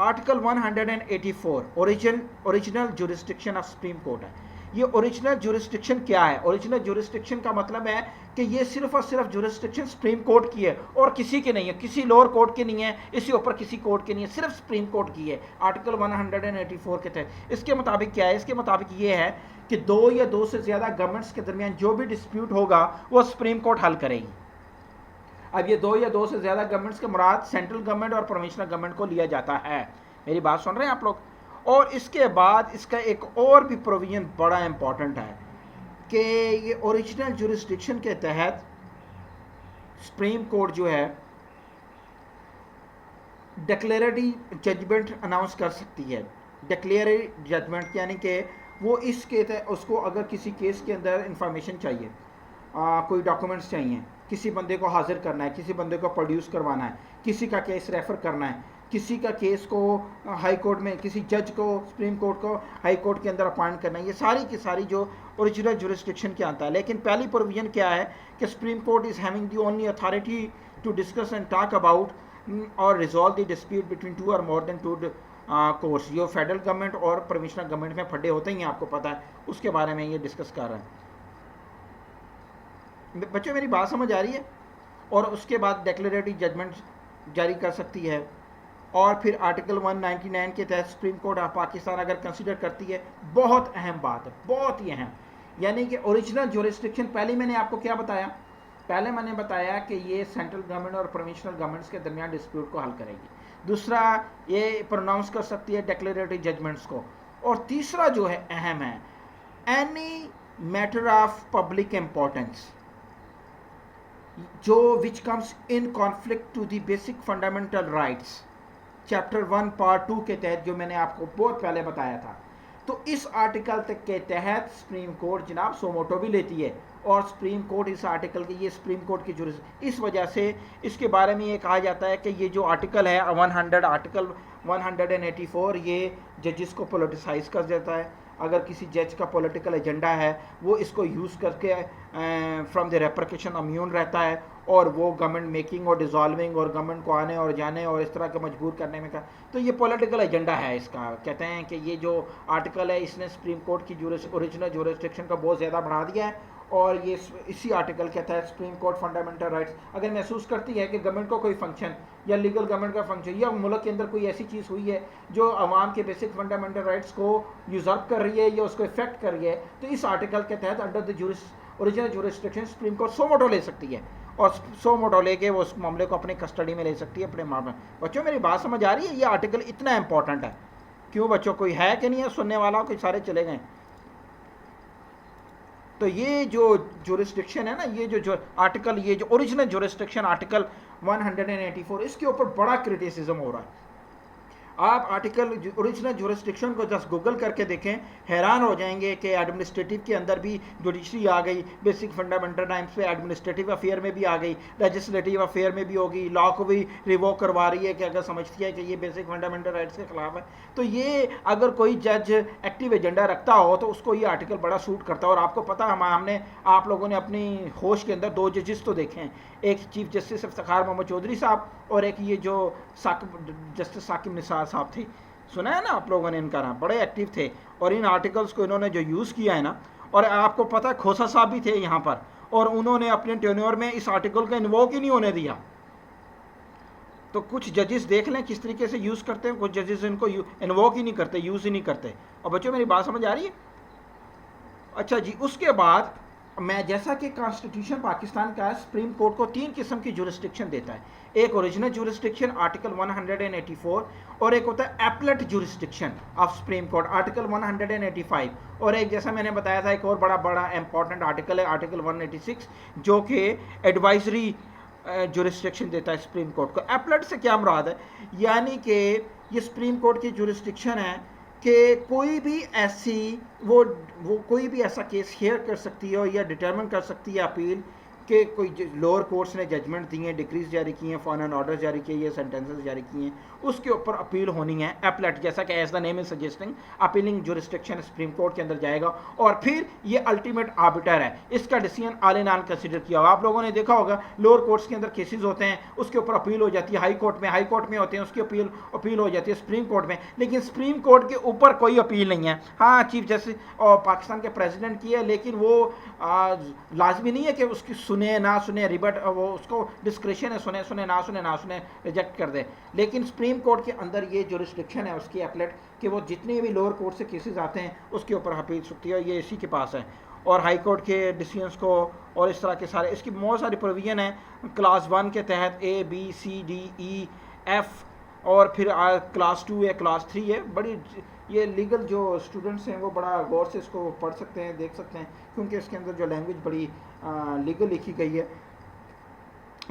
Article 184 original jurisdiction of supreme court है। ये ओरिजिनल जुरिस्डिक्शन क्या है? ओरिजिनल जुरिस्डिक्शन का मतलब है कि ये सिर्फ और सिर्फ जुरिस्डिक्शन सुप्रीम कोर्ट की है और किसी की नहीं है, किसी लोअर कोर्ट की नहीं है, इससे ऊपर किसी कोर्ट की नहीं है, सिर्फ सुप्रीम कोर्ट की है आर्टिकल 184 के तहत। इसके मुताबिक क्या है? इसके मुताबिक ये है कि 2 या 2 से ज़्यादा गवर्नमेंट्स के दरमियान जो भी डिस्प्यूट होगा वो सुप्रीम कोर्ट हल करेगी। अब ये 2 या 2 से ज़्यादा गवर्नमेंट्स के मुराद सेंट्रल गवर्नमेंट और प्रोविंशियल गवर्नमेंट को लिया जाता है। मेरी बात सुन रहे हैं आप लोग? और इसके बाद इसका एक और भी प्रोविजन बड़ा इंपॉर्टेंट है कि ये ओरिजिनल जुरिस्डिक्शन के तहत सुप्रीम कोर्ट जो है डिक्लेरेटरी जजमेंट अनाउंस कर सकती है। डिक्लेरेटरी जजमेंट यानी कि वो इसके उसको अगर किसी केस के अंदर इंफॉर्मेशन चाहिए, कोई डॉक्यूमेंट्स चाहिए, किसी बंदे को हाजिर करना है, किसी बंदे को प्रोड्यूस करवाना है, किसी का केस रेफ़र करना है, किसी का केस को हाई कोर्ट में, किसी जज को सुप्रीम कोर्ट को हाई कोर्ट के अंदर अपॉइंट करना है, ये सारी की सारी जो ओरिजिनल जुरिस्डिक्शन के आता है। लेकिन पहली प्रोविजन क्या है कि supreme court is having the only authority to discuss and talk about or resolve the dispute between two or more than two courts. जो फेडरल गवर्नमेंट और प्रोविजनल गवर्नमेंट में फड्डे होते हैं, आपको पता है, उसके बारे में ये डिस्कस कर रहे हैं। बच्चों मेरी बात समझ आ रही है? और उसके बाद डिक्लेरेटरी जजमेंट जारी कर सकती है, और फिर आर्टिकल 199 के तहत सुप्रीम कोर्ट ऑफ पाकिस्तान अगर कंसीडर करती है, बहुत अहम बात है, बहुत ही अहम, यानी कि ओरिजिनल जुरिस्डिक्शन। पहले मैंने आपको क्या बताया? पहले मैंने बताया कि ये सेंट्रल गवर्नमेंट और प्रोविंशियल गवर्नमेंट्स के दरमियान डिस्प्यूट को हल करेगी। दूसरा, ये प्रोनाउंस कर सकती है डिक्लेरेटरी जजमेंट्स को। और तीसरा जो है अहम है, any matter of public importance जो which comes in conflict to the basic fundamental rights, chapter 1 part 2 के तहत, जो मैंने आपको बहुत पहले बताया था। तो इस आर्टिकल तक के तहत सुप्रीम कोर्ट जनाब सोमोटो भी लेती है, और सुप्रीम कोर्ट इस आर्टिकल की, ये सुप्रीम कोर्ट की जुरिस, इस वजह से इसके बारे में ये कहा जाता है कि ये जो आर्टिकल है आर्टिकल 184, ये जजेस को पोलिटिसाइज कर देता है। अगर किसी जज का पॉलिटिकल एजेंडा है, वो इसको यूज़ करके फ्रॉम द रेप्रिकेशन इम्यून रहता है, और वो गवर्नमेंट मेकिंग और डिज़ोल्विंग और गवर्नमेंट को आने और जाने और इस तरह के मजबूर करने में का, तो ये पॉलिटिकल एजेंडा है इसका। कहते हैं कि ये जो आर्टिकल है, इसने सुप्रीम कोर्ट की ओरिजिनल जुरिस्डिक्शन को बहुत ज़्यादा बढ़ा दिया है। और ये इसी आर्टिकल के तहत सुप्रीम कोर्ट फंडामेंटल राइट्स अगर महसूस करती है कि गवर्नमेंट को कोई फंक्शन या लीगल गवर्नमेंट का फंक्शन या मुल्क के अंदर कोई ऐसी चीज़ हुई है जो अवाम के बेसिक फंडामेंटल राइट्स को यूजर्व कर रही है या उसको इफेक्ट कर रही है, तो इस आर्टिकल के तहत under the original jurisdiction supreme court suo motu ले सकती है, और सो मोटो लेके वो उस मामले को अपनी कस्टडी में ले सकती है, अपने मामले। बच्चों मेरी बात समझ आ रही है? ये आर्टिकल इतना इंपॉर्टेंट है। क्यों बच्चों, कोई है कि नहीं है सुनने वाला? कोई सारे चले गए? तो ये जो जुरिस्डिक्शन है ना, ये जो आर्टिकल, ये जो ओरिजिनल जुरिस्डिक्शन आर्टिकल 184, इसके ऊपर बड़ा क्रिटिसिज्म हो रहा है। आप आर्टिकल ओरिजिनल जुरिस्डिक्शन को जस्ट गूगल करके देखें, हैरान हो जाएंगे कि एडमिनिस्ट्रेटिव के अंदर भी जुडिशरी आ गई, बेसिक फंडामेंटल राइट्स पे एडमिनिस्ट्रेटिव अफेयर में भी आ गई, लेजिस्लेटिव अफेयर में भी होगी, लॉ को भी रिवोक करवा रही है कि अगर समझती है कि ये बेसिक फंडामेंटल राइट्स के खिलाफ है। तो ये अगर कोई जज एक्टिव एजेंडा रखता हो तो उसको ये आर्टिकल बड़ा सूट करता है। और आपको पता है, हमने आप लोगों ने अपनी होश के अंदर 2 जजेस तो देखे हैं, एक चीफ जस्टिस इफ्तिखार मोहम्मद चौधरी साहब, और एक ये जो जस्टिस साकिब निसार साहब थे। सुना है ना आप लोगों ने इनका नाम? बड़े एक्टिव थे, और इन आर्टिकल्स को इन्होंने जो यूज़ किया है ना, और आपको पता है खोसा साहब भी थे यहाँ पर, और उन्होंने अपने टेन्योर में इस आर्टिकल को इन्वोक ही नहीं होने दिया। तो कुछ जजेस देख लें किस तरीके से यूज़ करते हैं, कुछ जजेस इनको इन्वोक ही नहीं करते, यूज़ ही नहीं करते। और बच्चों मेरी बात समझ आ रही है? अच्छा जी, उसके बाद मैं, जैसा कि कॉन्स्टिट्यूशन पाकिस्तान का सुप्रीम कोर्ट को 3 किस्म की जुरिस्डिक्शन देता है। एक ओरिजिनल जुरिस्डिक्शन आर्टिकल 184, और एक होता है appellate jurisdiction of supreme court article 185, और एक जैसा मैंने बताया था एक और बड़ा इंपॉर्टेंट आर्टिकल है आर्टिकल 186, जो कि एडवाइजरी जुरिस्डिक्शन देता है सुप्रीम कोर्ट को। एपलेट से क्या मुराद है? यानी कि ये सुप्रीम कोर्ट की जुरिस्डिक्शन है कि कोई भी ऐसी वो कोई भी ऐसा केस हेयर कर सकती है या डिटरमिन कर सकती है अपील कि कोई लोअर कोर्ट्स ने जजमेंट दी हैं, डिक्रीज जारी की हैं, फॉरेन ऑर्डर जारी किए या सेंटेंसेस जारी किए हैं, उसके ऊपर अपील होनी है। एपलेट, जैसा कि as the name is suggesting, appealing jurisdiction supreme court के अंदर जाएगा, और फिर ये अल्टीमेट आर्बिटर है, इसका decision all in all consider किया होगा। आप लोगों ने देखा होगा लोअर कोर्ट्स के अंदर केसेस होते हैं, उसके ऊपर अपील हो जाती है हाई कोर्ट में होते हैं, उसकी अपील हो जाती है सुप्रीम कोर्ट में, लेकिन सुप्रीम कोर्ट के ऊपर कोई अपील नहीं है। हाँ, चीफ जस्टिस और पाकिस्तान के प्रेसिडेंट की है, लेकिन वो लाजमी नहीं है कि उसकी सुने ना सुने, रिबट, वो उसको डिस्क्रिशन है, सुने ना सुने, रिजेक्ट कर दे। लेकिन सुप्रीम कोर्ट के अंदर ये जुरिस्डिक्शन है उसकी एपलेट, कि वो जितने भी लोअर कोर्ट से केसेस आते हैं उसके ऊपर अपील सकती है, ये इसी के पास है। और हाई कोर्ट के डिसीजंस को और इस तरह के सारे, इसकी बहुत सारी प्रोविजन है। क्लास 1 के तहत ABCDEF, और फिर क्लास 2 है, क्लास 3 है। बड़ी ये लीगल जो स्टूडेंट्स हैं वो बड़ा गौर से इसको पढ़ सकते हैं, देख सकते हैं, क्योंकि इसके अंदर जो लैंग्वेज बड़ी लीगल लिखी गई है।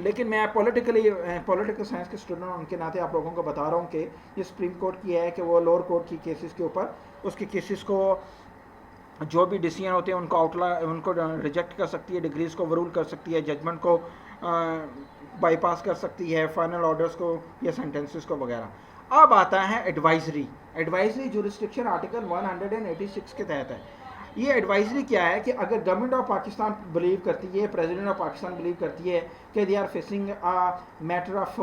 लेकिन मैं पॉलिटिकल साइंस के स्टूडेंट उनके नाते आप लोगों को बता रहा हूँ कि ये सुप्रीम कोर्ट की है कि वो लोअर कोर्ट की केसेस के ऊपर उसके केसेस को जो भी डिसीजन होते हैं उनको रिजेक्ट कर सकती है, डिग्रीज को ओवररूल कर सकती है, जजमेंट को बाईपास कर सकती है, फाइनल ऑर्डर्स को या सेंटेंसेस को वगैरह। अब आता है एडवाइजरी। एडवाइजरी जुरिस्डिक्शन आर्टिकल 186 के तहत है। ये एडवाइजरी क्या है कि अगर गवर्नमेंट ऑफ पाकिस्तान बिलीव करती है, प्रेसिडेंट ऑफ पाकिस्तान बिलीव करती है कि they are facing matter of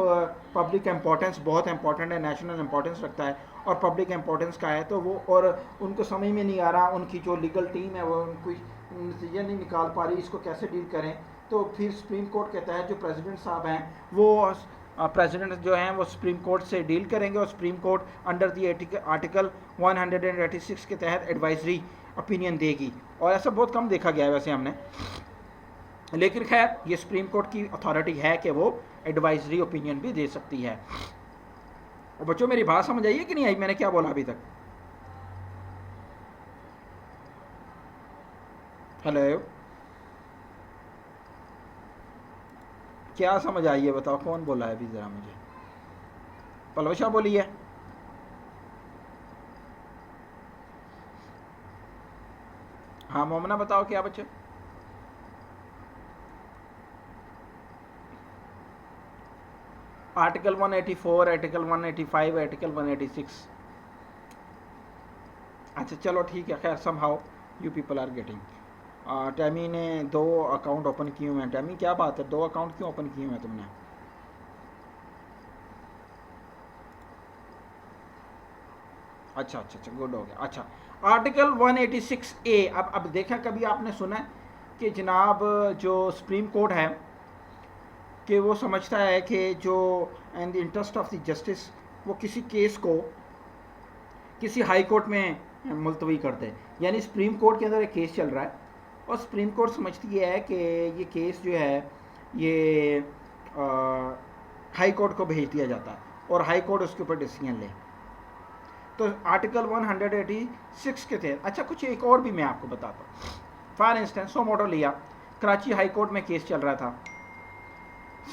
public importance, बहुत इंपॉर्टेंट है, नेशनल इंपॉर्टेंस रखता है और पब्लिक इंपॉर्टेंस का है, तो वो और उनको समझ में नहीं आ रहा, उनकी जो लीगल टीम है वो कोई नतीजा नहीं निकाल पा रही, इसको कैसे डील करें, तो फिर सुप्रीम कोर्ट कहता है जो प्रेसिडेंट साहब हैं वो प्रेसिडेंट जो हैं वो सुप्रीम कोर्ट से डील करेंगे और supreme court under the article 186 के तहत एडवाइजरी ओपिनियन देगी। और ऐसा बहुत कम देखा गया है वैसे हमने, लेकिन खैर ये सुप्रीम कोर्ट की अथॉरिटी है कि वो एडवाइजरी ओपिनियन भी दे सकती है। और बच्चों मेरी बात समझ आई है कि नहीं आई, मैंने क्या बोला अभी तक? हेलो, क्या समझ आई है बताओ, कौन बोला है अभी ज़रा मुझे? पलवशा बोली है? हाँ मोमना बताओ क्या बच्चे? Article 184, article 185, article 186। अच्छा चलो ठीक है, खैर somehow you people are getting. Tammy ने 2 अकाउंट ओपन किए हुए हैं। टैमी क्या बात है, 2 अकाउंट क्यों ओपन किए हुए हैं तुमने? अच्छा अच्छा अच्छा, गुड हो गया। अच्छा, आर्टिकल 186 ए। अब देखा, कभी आपने सुना है कि जनाब जो सुप्रीम कोर्ट है कि वो समझता है कि जो in the interest of the justice वो किसी केस को किसी हाई कोर्ट में मुलतवी कर दे। यानी सुप्रीम कोर्ट के अंदर एक केस चल रहा है और सुप्रीम कोर्ट समझती है कि ये केस जो है ये हाई कोर्ट को भेज दिया जाता है और हाई कोर्ट उसके ऊपर डिसीजन ले। तो आर्टिकल 186 के तहत, अच्छा कुछ एक और भी मैं आपको बताता हूँ। फॉर इंस्टेंस सो मोटो लिया, कराची हाई कोर्ट में केस चल रहा था,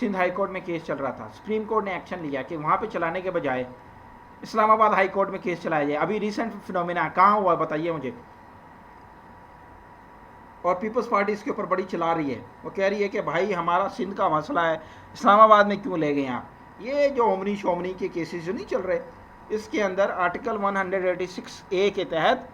सिंध हाई कोर्ट में केस चल रहा था। सुप्रीम कोर्ट ने एक्शन लिया कि वहाँ पे चलाने के बजाय इस्लामाबाद हाई कोर्ट में केस चलाया जाए। अभी रिसेंट फिनोमिना कहाँ हुआ बताइए मुझे? और पीपल्स पार्टी इसके ऊपर बड़ी चला रही है, वो कह रही है कि भाई हमारा सिंध का मसला है, इस्लामाबाद में क्यों ले गए आप? ये जो ओमनी शोमनी के केसेस जो नहीं चल रहे, इसके अंदर आर्टिकल 186 ए के तहत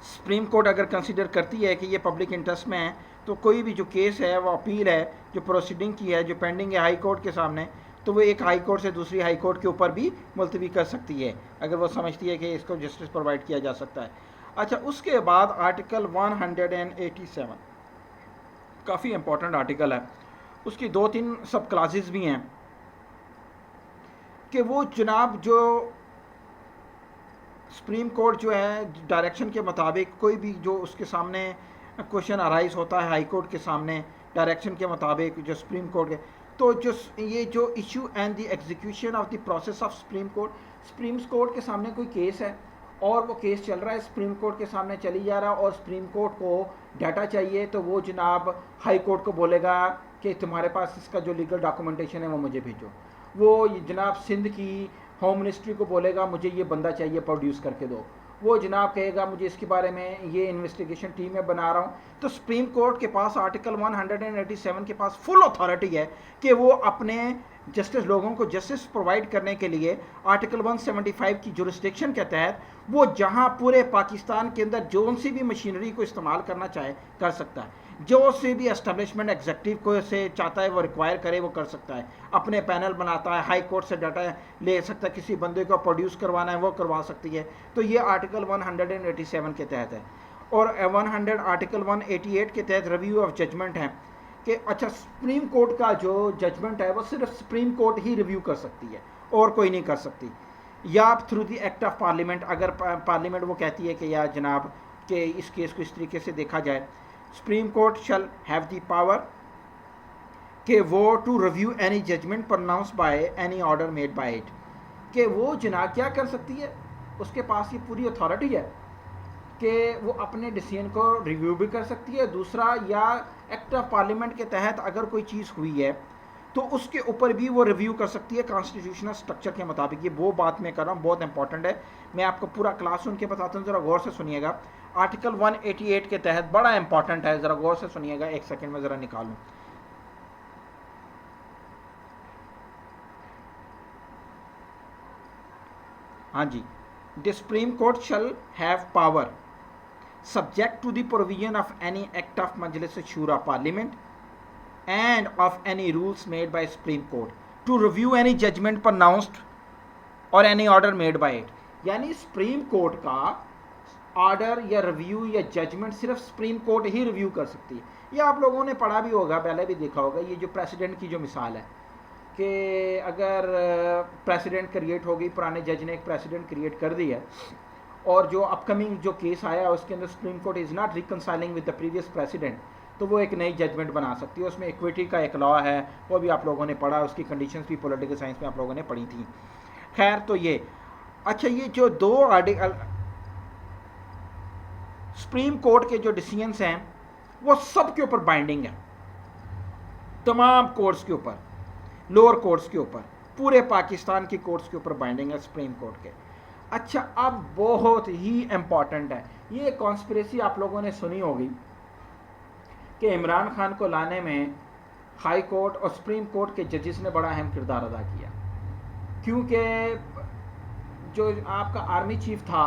सुप्रीम कोर्ट अगर कंसीडर करती है कि ये पब्लिक इंटरेस्ट में है, तो कोई भी जो केस है, वो अपील है जो प्रोसीडिंग की है, जो पेंडिंग है हाई कोर्ट के सामने, तो वो एक हाई कोर्ट से दूसरी हाई कोर्ट के ऊपर भी मुलतवी कर सकती है अगर वो समझती है कि इसको जस्टिस प्रोवाइड किया जा सकता है। अच्छा, उसके बाद आर्टिकल 187 काफ़ी इंपॉर्टेंट आर्टिकल है, उसकी 2-3 सब क्लासेस भी हैं कि वो जनाब जो सुप्रीम कोर्ट जो है डायरेक्शन के मुताबिक कोई भी जो उसके सामने क्वेश्चन अराइज होता है हाई कोर्ट के सामने डायरेक्शन के मुताबिक जो सुप्रीम कोर्ट के, तो जो ये जो issue and the execution of the process of supreme court के सामने कोई केस है और वो केस चल रहा है, सुप्रीम कोर्ट के सामने चली जा रहा है और सुप्रीम कोर्ट को डाटा चाहिए, तो वो जनाब हाई कोर्ट को बोलेगा कि तुम्हारे पास इसका जो लीगल डॉक्यूमेंटेशन है वो मुझे भेजो। वो जनाब सिंध की होम मिनिस्ट्री को बोलेगा मुझे ये बंदा चाहिए, प्रोड्यूस करके दो। वो जनाब कहेगा मुझे इसके बारे में ये इन्वेस्टिगेशन टीम में बना रहा हूँ। तो सुप्रीम कोर्ट के पास आर्टिकल 187 के पास फुल अथॉरिटी है कि वो अपने जस्टिस लोगों को जस्टिस प्रोवाइड करने के लिए आर्टिकल 175 की जुरिस्डिक्शन के तहत वो जहाँ पूरे पाकिस्तान के अंदर जो सी भी मशीनरी को इस्तेमाल करना चाहे कर सकता है, जो से भी एस्टेब्लिशमेंट एग्जीक्यूटिव को से चाहता है वो रिक्वायर करे वो कर सकता है, अपने पैनल बनाता है, हाई कोर्ट से डाटा ले सकता है, किसी बंदे को प्रोड्यूस करवाना है वो करवा सकती है। तो ये आर्टिकल 187 के तहत है। और आर्टिकल 188 के तहत रिव्यू ऑफ जजमेंट है कि अच्छा सुप्रीम कोर्ट का जो जजमेंट है वो सिर्फ सुप्रीम कोर्ट ही रिव्यू कर सकती है और कोई नहीं कर सकती, या through the act of parliament. अगर पार्लियामेंट वो कहती है कि या जनाब कि इस केस को इस तरीके से देखा जाए, supreme court shall have the power कि वो to review any judgement pronounce by any order made by it, कि वो जनाब क्या कर सकती है, उसके पास ये पूरी अथॉरिटी है कि वो अपने डिसीजन को रिव्यू भी कर सकती है। दूसरा, या एक्ट ऑफ पार्लियामेंट के तहत अगर कोई चीज़ हुई है तो उसके ऊपर भी वो रिव्यू कर सकती है कॉन्स्टिट्यूशनल स्ट्रक्चर के मुताबिक। ये वो बात मैं कर रहा हूँ, बहुत इंपॉर्टेंट है। मैं आपको पूरा क्लास सुन के बताता हूँ, ज़रा गौर से सुनिएगा। आर्टिकल 188 के तहत बड़ा इंपॉर्टेंट है, ज़रा गौर से सुनिएगा। एक सेकेंड में ज़रा निकालूँ। हाँ जी, the supreme court shall have power subject to the provision of any act of Majlis Shura Parliament and of any rules made by Supreme Court to review any judgment pronounced or any order made by it। यानी supreme court का order या review या judgement सिर्फ supreme court ही review कर सकती है। ये आप लोगों ने पढ़ा भी होगा, पहले भी देखा होगा। ये जो प्रेसिडेंट की जो मिसाल है कि अगर प्रेसिडेंट क्रिएट हो गई, पुराने जज ने एक प्रेसिडेंट क्रिएट कर दिया और जो अपकमिंग जो केस आया उसके अंदर supreme court is not reconciling with the previous president, तो वो एक नई जजमेंट बना सकती है। उसमें इक्विटी का एक लॉ है, वो भी आप लोगों ने पढ़ा, उसकी कंडीशंस भी पॉलिटिकल साइंस में आप लोगों ने पढ़ी थी। खैर, तो ये अच्छा, ये जो दो आर्टिकल सुप्रीम कोर्ट के जो डिसीजंस हैं वो सब के ऊपर बाइंडिंग है, तमाम कोर्ट्स के ऊपर, लोअर कोर्ट्स के ऊपर, पूरे पाकिस्तान की कोर्ट्स के ऊपर बाइंडिंग है सुप्रीम कोर्ट के। अच्छा, अब बहुत ही इंपॉर्टेंट है, ये कॉन्स्पिरेसी आप लोगों ने सुनी होगी कि इमरान खान को लाने में हाई कोर्ट और सुप्रीम कोर्ट के जजेस ने बड़ा अहम किरदार अदा किया, क्योंकि जो आपका आर्मी चीफ था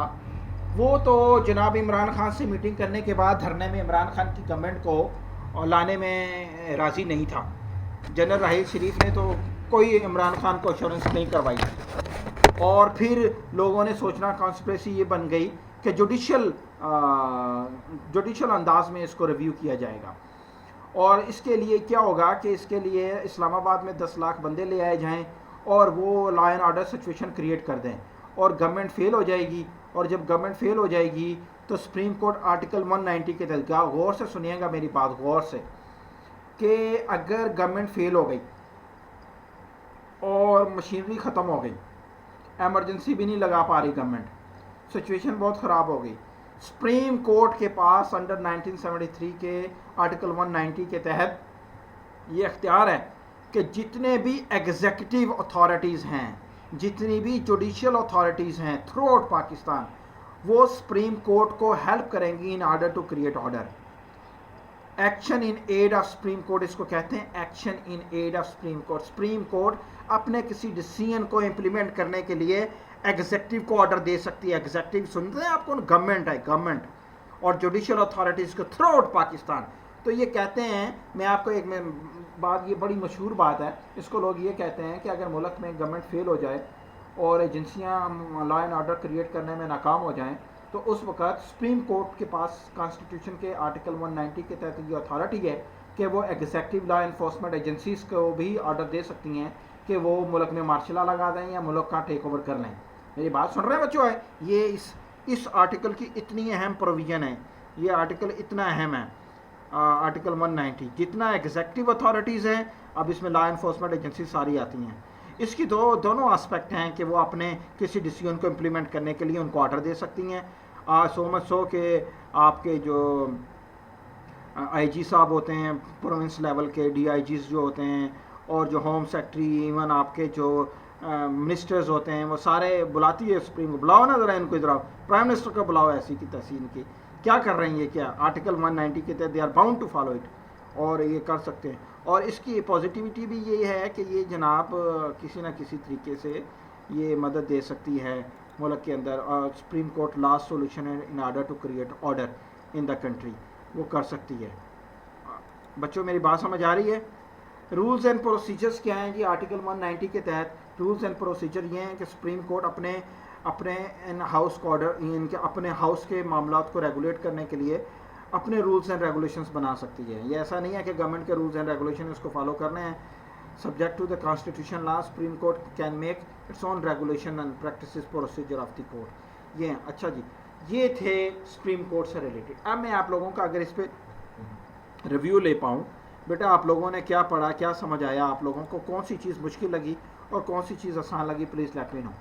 वो तो जनाब इमरान खान से मीटिंग करने के बाद धरने में इमरान खान की गवर्नमेंट को लाने में राज़ी नहीं था। जनरल राहील शरीफ ने तो कोई इमरान खान को अश्योरेंस नहीं करवाई, और फिर लोगों ने सोचना, कॉन्स्पिरेसी ये बन गई कि जुडिशल अंदाज में इसको रिव्यू किया जाएगा। और इसके लिए क्या होगा कि इसके लिए इस्लामाबाद में 10 लाख बंदे ले आए जाएं और वो law and order situation create कर दें, और गवर्नमेंट फेल हो जाएगी। और जब गवर्नमेंट फेल हो जाएगी तो सुप्रीम कोर्ट आर्टिकल 190 के तहत, गौर से सुनिएगा मेरी बात गौर से, कि अगर गवर्नमेंट फेल हो गई और मशीनरी ख़त्म हो गई, एमरजेंसी भी नहीं लगा पा रही गवर्नमेंट, सिचुएशन बहुत ख़राब हो गई, सुप्रीम कोर्ट के पास अंडर 1973 के आर्टिकल 190 के तहत ये अख्तियार है कि जितने भी एग्जीक्यूटिव अथॉरिटीज़ हैं, जितनी भी जुडिशियल अथॉरिटीज़ हैं थ्रू आउट पाकिस्तान, वो सुप्रीम कोर्ट को हेल्प करेंगी in order to create order. Action in aid of supreme court इसको कहते हैं, action in aid of supreme court. Supreme court अपने किसी डिसीजन को इम्प्लीमेंट करने के लिए एग्जीक्यूटिव को ऑर्डर दे सकती है। एग्जीक्यूटिव सुनते हैं आपको, गवर्नमेंट है, गवर्नमेंट और जुडिशियल अथॉरिटीज़ को थ्रू आउट पाकिस्तान। तो ये कहते हैं, मैं आपको एक बात, ये बड़ी मशहूर बात है, इसको लोग ये कहते हैं कि अगर मुल्क में गवर्नमेंट फेल हो जाए और एजेंसियाँ लॉ एंड ऑर्डर क्रिएट करने में नाकाम हो जाएं, तो उस वक्त सुप्रीम कोर्ट के पास कॉन्स्टिट्यूशन के आर्टिकल 190 के तहत ये अथॉरिटी है कि वो एग्जीक्यूटिव लॉ इन्फोर्समेंट एजेंसीज को भी ऑर्डर दे सकती हैं कि वो मुल्क में मार्शल लॉ लगा दें या मुल्क का टेक ओवर कर लें। मेरी बात सुन रहे हैं बच्चों? है ये इस आर्टिकल की इतनी अहम प्रोविज़न है, ये आर्टिकल इतना अहम है, आर्टिकल 190। जितना एग्जीक्यूटिव अथॉरिटीज़ हैं, अब इसमें लॉ इन्फोर्समेंट एजेंसी सारी आती हैं। इसकी दोनों आस्पेक्ट हैं कि वो अपने किसी डिसीजन को इम्प्लीमेंट करने के लिए उनको ऑर्डर दे सकती हैं। सो मच सो कि आपके जो आईजी साहब होते हैं प्रोविंस लेवल के, डीआईजीज जो होते हैं, और जो होम सेक्रेटरी, इवन आपके जो मिनिस्टर्स होते हैं, वो सारे बुलाती है सुप्रीम को, बुलाओ ना ज़रा इनको, इधर आओ, प्राइम मिनिस्टर को बुलाओ, ऐसी की तहसीन की क्या कर रहे हैं ये, क्या आर्टिकल 190 के तहत they are bound to follow it, और ये कर सकते हैं। और इसकी पॉजिटिविटी भी ये है कि ये जनाब किसी न किसी तरीके से ये मदद दे सकती है मुल्क के अंदर, और सुप्रीम कोर्ट लास्ट सोल्यूशन है in order to create order in the country, वो कर सकती है। बच्चों मेरी बात समझ आ रही है? रूल्स एंड प्रोसीजर्स क्या हैं जी? आर्टिकल 190 के तहत रूल्स एंड प्रोसीजर ये हैं कि सुप्रीम कोर्ट अपने इन हाउस को ऑर्डर, इनके अपने हाउस के मामलात को रेगुलेट करने के लिए अपने रूल्स एंड रेगुलेशंस बना सकती है। ये ऐसा नहीं है कि गवर्नमेंट के रूल्स एंड रेगुलेशन उसको फॉलो करने हैं। Subject to the constitution law, supreme court can make its own regulation and practices procedure of the court. ये अच्छा जी, ये थे सुप्रीम कोर्ट से रिलेटेड। अब मैं आप लोगों का अगर इस पर रिव्यू ले पाऊँ, बेटा आप लोगों ने क्या पढ़ा, क्या समझ आया, आप लोगों को कौन सी चीज़ मुश्किल लगी और कौन सी चीज़ आसान लगी, प्लीज़ लेट मी नो।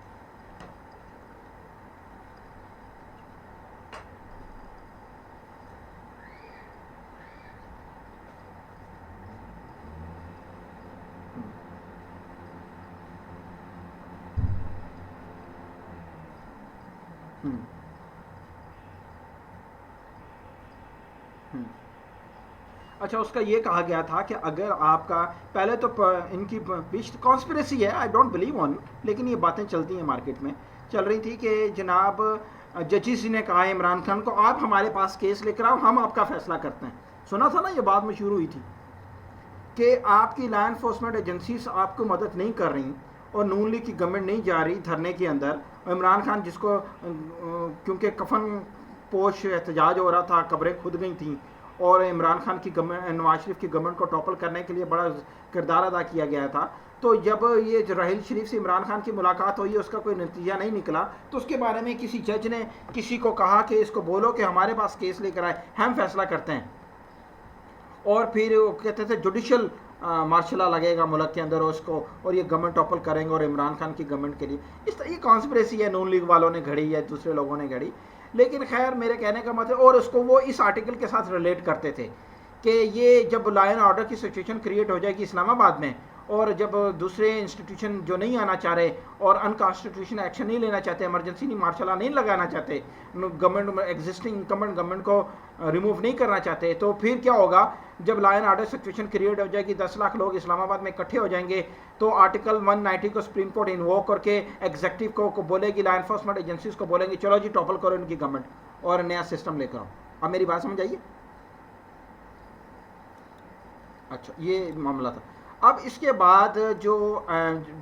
हम्म, हम्म। अच्छा, उसका ये कहा गया था कि अगर आपका पहले तो इनकी कॉन्स्पिरेसी है, आई डोंट बिलीव ऑन, लेकिन ये बातें चलती हैं मार्केट में, चल रही थी कि जनाब जजिस ने कहा इमरान खान को आप हमारे पास केस लेकर आओ, हम आपका फैसला करते हैं। सुना था ना, ये बात मशहूर हुई थी कि आपकी लॉ इन्फोर्समेंट एजेंसीज आपको मदद नहीं कर रही और नून लीग की गवर्नमेंट नहीं जा रही धरने के अंदर, और इमरान खान जिसको क्योंकि कफन पोश एहतजाज हो रहा था, कब्रें खुद गई थी, और इमरान खान की गवर्नमेंट, नवाज शरीफ की गवर्नमेंट को टॉपल करने के लिए बड़ा किरदार अदा किया गया था। तो जब ये राहील शरीफ से इमरान खान की मुलाकात हुई, उसका कोई नतीजा नहीं निकला, तो उसके बारे में किसी जज ने किसी को कहा कि इसको बोलो कि हमारे पास केस लेकर आए, हम फैसला करते हैं। और फिर वो कहते थे जुडिशल मार्शला लगेगा मुल्क के अंदर उसको, और ये गवर्नमेंट टॉपल करेंगे और इमरान खान की गवर्नमेंट के लिए। इस तरह ये कॉन्स्पिरेसी है, नून लीग वालों ने घड़ी या दूसरे लोगों ने घड़ी। लेकिन खैर मेरे कहने का मतलब, और उसको वो इस आर्टिकल के साथ रिलेट करते थे कि ये जब लॉ एंड ऑर्डर की सिचुएशन क्रिएट हो जाएगी इस्लामाबाद में, और जब दूसरे इंस्टीट्यूशन जो नहीं आना चाह रहे और अनकॉन्स्टिट्यूशनल एक्शन नहीं लेना चाहते, इमरजेंसी नहीं मार्शल नहीं लगाना चाहते, गवर्नमेंट एग्जिस्टिंग इंकम्बेंट गवर्नमेंट को रिमूव नहीं करना चाहते, तो फिर क्या होगा, जब law and order situation create हो जाएगी, 10 लाख लोग इस्लामाबाद में इकट्ठे हो जाएंगे, तो आर्टिकल 190 को सुप्रीम कोर्ट इन्वोक करके एग्जीक्यूटिव को बोलेगी, लॉ एनफोर्समेंट एजेंसीज को बोलेंगे चलो जी टॉपल करो इनकी गवर्नमेंट और नया सिस्टम लेकर आओ। अब मेरी बात समझ आइए? अच्छा, ये मामला था। अब इसके बाद जो